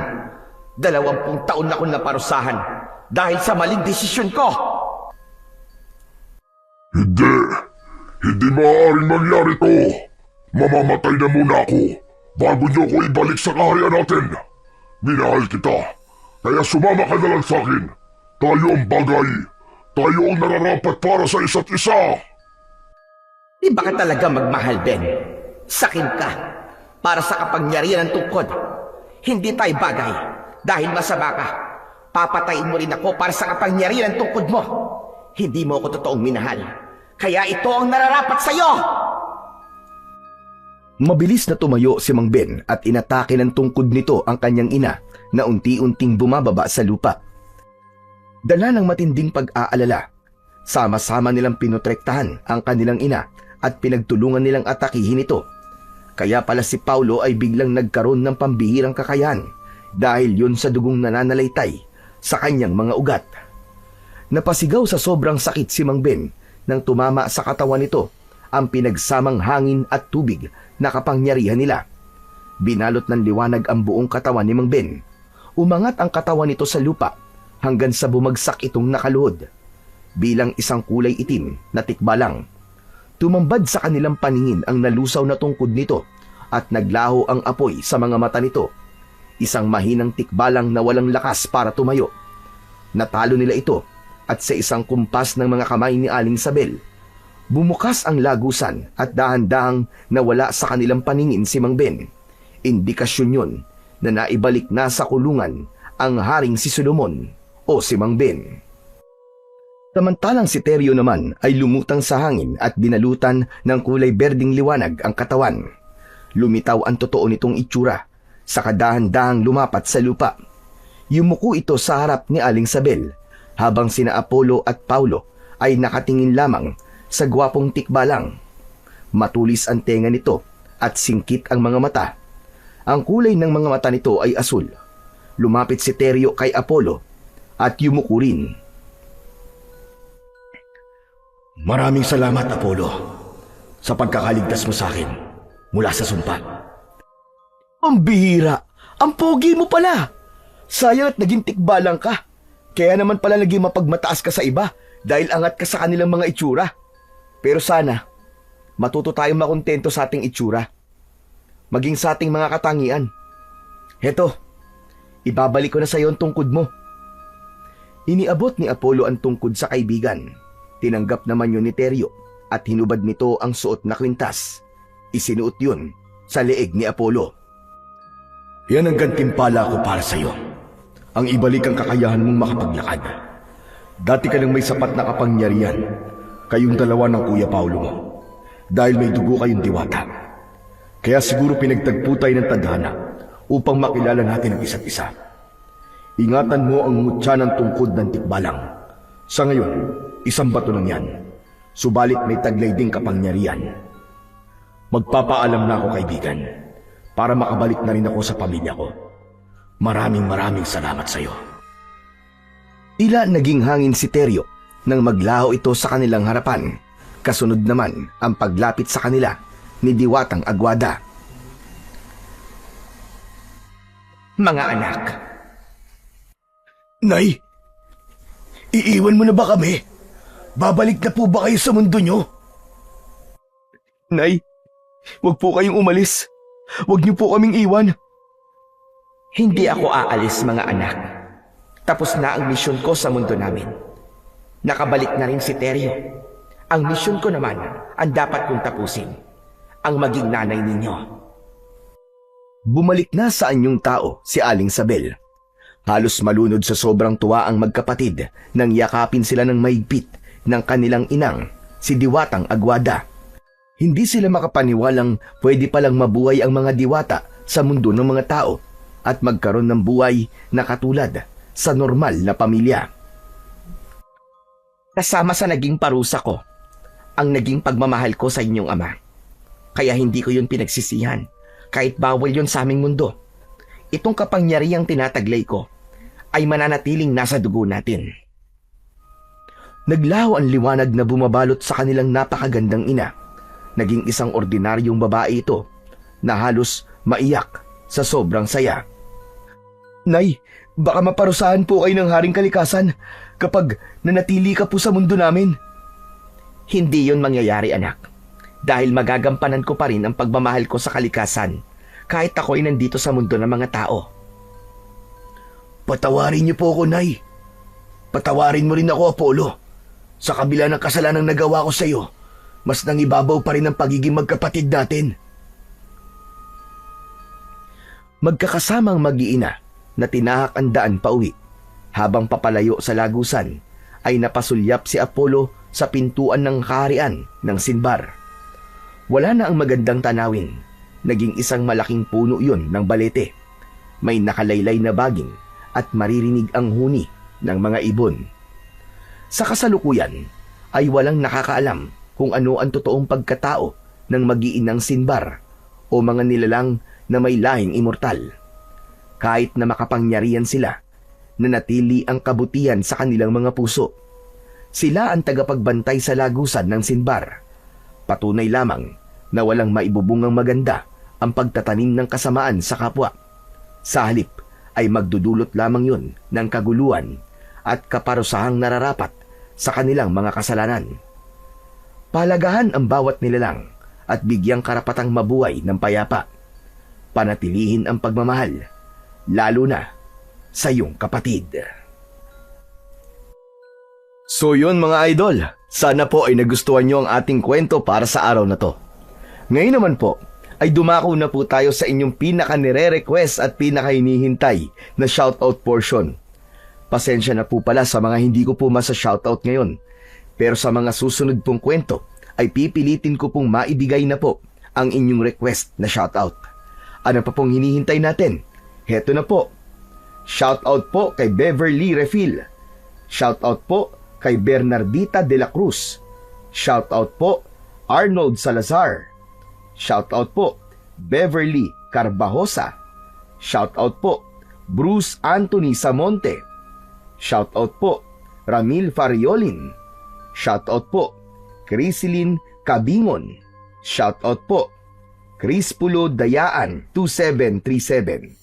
20 taon na akong naparusahan dahil sa maling desisyon ko. Hindi maaaring mangyari to. Mamamatay na muna ako bago niyo ko ibalik sa kaharian natin. Minahal kita, kaya sumama ka na lang sa akin. Tayo ang bagay. Tayo ang nararapat para sa isa't isa. Di ba ka talaga magmahal, Ben? Sakin ka, para sa kapangyarihan ng tungkod. Hindi tayo bagay, dahil masama ka. Papatayin mo rin ako para sa kapangyarihan ng tungkod mo. Hindi mo ako totoong minahal, kaya ito ang nararapat sa'yo! Mabilis na tumayo si Mang Ben at inatake ng tungkod nito ang kanyang ina na unti-unting bumababa sa lupa. Dala ng matinding pag-aalala, sama-sama nilang pinotrektahan ang kanilang ina at pinagtulungan nilang atakihin ito. Kaya pala si Paulo ay biglang nagkaroon ng pambihirang kakayahan dahil yun sa dugong nananalaytay sa kanyang mga ugat. Napasigaw sa sobrang sakit si Mang Ben nang tumama sa katawan nito ang pinagsamang hangin at tubig na kapangyarihan nila. Binalot ng liwanag ang buong katawan ni Mang Ben. Umangat ang katawan nito sa lupa hanggang sa bumagsak itong nakaluhod. Bilang isang kulay itim na tikbalang, tumambad sa kanilang paningin ang nalusaw na tungkod nito at naglaho ang apoy sa mga mata nito. Isang mahinang tikbalang na walang lakas para tumayo. Natalo nila ito at sa isang kumpas ng mga kamay ni Aling Isabel, bumukas ang lagusan at dahan-dahang nawala sa kanilang paningin si Mang Ben. Indikasyon yun na naibalik na sa kulungan ang haring si Solomon o si Mang Ben. Samantalang si Teryo naman ay lumutang sa hangin at binalutan ng kulay berding liwanag ang katawan. Lumitaw ang totoo nitong itsura, sa kadahan-dahang lumapat sa lupa. Yumuko ito sa harap ni Aling Isabel, habang sina Apollo at Paulo ay nakatingin lamang sa gwapong tikbalang. Matulis ang tenga nito at singkit ang mga mata. Ang kulay ng mga mata nito ay asul. Lumapit si Teryo kay Apollo at yumuko rin. Maraming salamat, Apollo, sa pagkakaligtas mo sa akin mula sa sumpa. Ang bihira! Ang pogi mo pala! Sayang at naging tikbalang ka. Kaya naman pala naging mapagmataas ka sa iba dahil angat ka sa kanilang mga itsura. Pero sana, matuto tayong makontento sa ating itsura. Maging sa ating mga katangian. Heto, ibabalik ko na sa iyo ang tungkod mo. Iniabot ni Apollo ang tungkod sa kaibigan. Tinanggap naman yun ni Teryo at hinubad nito ang suot na kwintas. Isinuot yun sa leeg ni Apollo. Yan ang gantimpala ko para sa'yo. Ang ibalik ang kakayahan mong makapaglakad. Dati ka nang may sapat na kapangyarihan, kayong dalawa ng Kuya Paulo mo. Dahil may dugo kayong diwata. Kaya siguro pinagtagpo tayo ng tadhana upang makilala natin ang isa't isa. Ingatan mo ang mutya ng tungkod ng tikbalang. Sa ngayon, isang bato lang yan. Subalit may taglay ding kapangyarihan. Magpapaalam na ako, kaibigan, para makabalik na rin ako sa pamilya ko. Maraming salamat sa iyo. Tila naging hangin si Teryo nang maglaho ito sa kanilang harapan. Kasunod naman ang paglapit sa kanila ni Diwatang Aguada. Mga anak. Nay, iiwan mo na ba kami? Babalik na po ba kayo sa mundo nyo? Nay, wag po kayong umalis. Wag niyo po kaming iwan. Hindi ako aalis, mga anak. Tapos na ang misyon ko sa mundo namin. Nakabalik na rin si Teryo. Ang misyon ko naman ang dapat kong tapusin. Ang maging nanay ninyo. Bumalik na sa anyong tao si Aling Sabel. Halos malunod sa sobrang tuwa ang magkapatid nang yakapin sila ng mahigpit ng kanilang inang, si Diwatang Aguada. Hindi sila makapaniwalang pwede palang mabuhay ang mga diwata sa mundo ng mga tao at magkaroon ng buhay na katulad sa normal na pamilya. Kasama sa naging parusa ko, ang naging pagmamahal ko sa inyong ama. Kaya hindi ko yun pinagsisihan, kahit bawal yun sa aming mundo. Itong kapangyarihang tinataglay ko ay mananatiling nasa dugo natin. Naglaho ang liwanag na bumabalot sa kanilang napakagandang ina. Naging isang ordinaryong babae ito na halos maiyak sa sobrang saya. Nay, baka maparusahan po kayo ng Haring Kalikasan kapag nanatili ka po sa mundo namin. Hindi yun mangyayari, anak. Dahil magagampanan ko pa rin ang pagmamahal ko sa kalikasan kahit ako'y nandito sa mundo ng mga tao. Patawarin niyo po ako, Nay. Patawarin mo rin ako, Apollo. Sa kabila ng kasalanang nagawa ko sa iyo, mas nangibabaw pa rin ang pagiging magkapatid natin. Magkakasamang mag-iina na tinahak ang daan pauwi. Habang papalayo sa lagusan, ay napasulyap si Apollo sa pintuan ng kaharian ng Sinbar. Wala na ang magandang tanawin. Naging isang malaking puno yun ng balete. May nakalaylay na baging at maririnig ang huni ng mga ibon. Sa kasalukuyan ay walang nakakaalam kung ano ang totoong pagkatao ng mag-iinang Sinbar o mga nilalang na may lahing immortal. Kahit na makapangyarihan sila, nanatili ang kabutihan sa kanilang mga puso. Sila ang tagapagbantay sa lagusan ng Sinbar. Patunay lamang na walang maibubungang maganda ang pagtatanim ng kasamaan sa kapwa. Sa halip ay magdudulot lamang yun ng kaguluhan at kaparusahang nararapat sa kanilang mga kasalanan. Palagahan ang bawat nilalang at bigyang karapatang mabuhay ng payapa. Panatilihin ang pagmamahal, lalo na sa iyong kapatid. So yun mga idol, sana po ay nagustuhan nyo ang ating kwento para sa araw na to. Ngayon naman po, ay dumako na po tayo sa inyong pinaka-nire-request at pinaka-hinihintay na shoutout portion. Pasensya na po pala sa mga hindi ko po masa-shoutout ngayon. Pero sa mga susunod pong kwento, ay pipilitin ko pong maibigay na po ang inyong request na shoutout. Ano pa pong hinihintay natin? Heto na po. Shoutout po kay Beverly Refil. Shoutout po kay Bernardita de la Cruz. Shoutout po Arnold Salazar. Shoutout po Beverly Carbajosa. Shoutout po Bruce Anthony Samonte. Shoutout po Ramil Fariolin. Shoutout po Crisilin Cabingon. Shoutout po Crispulo Dayaan 2737.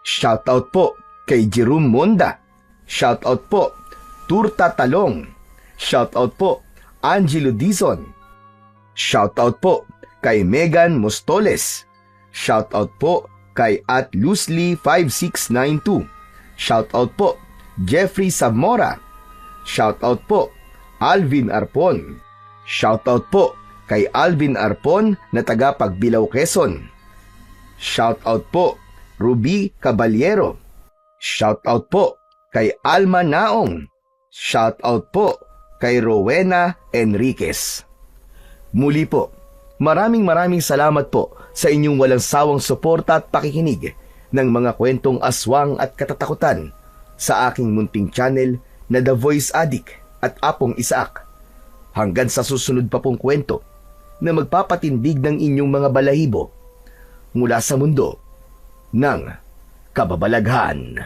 Shoutout po kay Jerome Monda. Shoutout po Turta Talong. Shoutout po Angelo Dizon. Shoutout po kay Megan Mostoles. Shoutout po kay @Loosely5692. Shoutout po Jeffrey Zamora. Shoutout po Alvin Arpon. Shoutout po kay Alvin Arpon na taga Pagbilao, Quezon. Shoutout po Ruby Caballero. Shoutout po kay Alma Naong. Shoutout po kay Rowena Enriquez. Muli po, maraming salamat po sa inyong walang sawang suporta at pakikinig ng mga kwentong aswang at katatakutan sa aking munting channel na The Voice Addict at Apong Isaac. Hanggang sa susunod pa pong kwento na magpapatindig ng inyong mga balahibo mula sa mundo ng kababalaghan.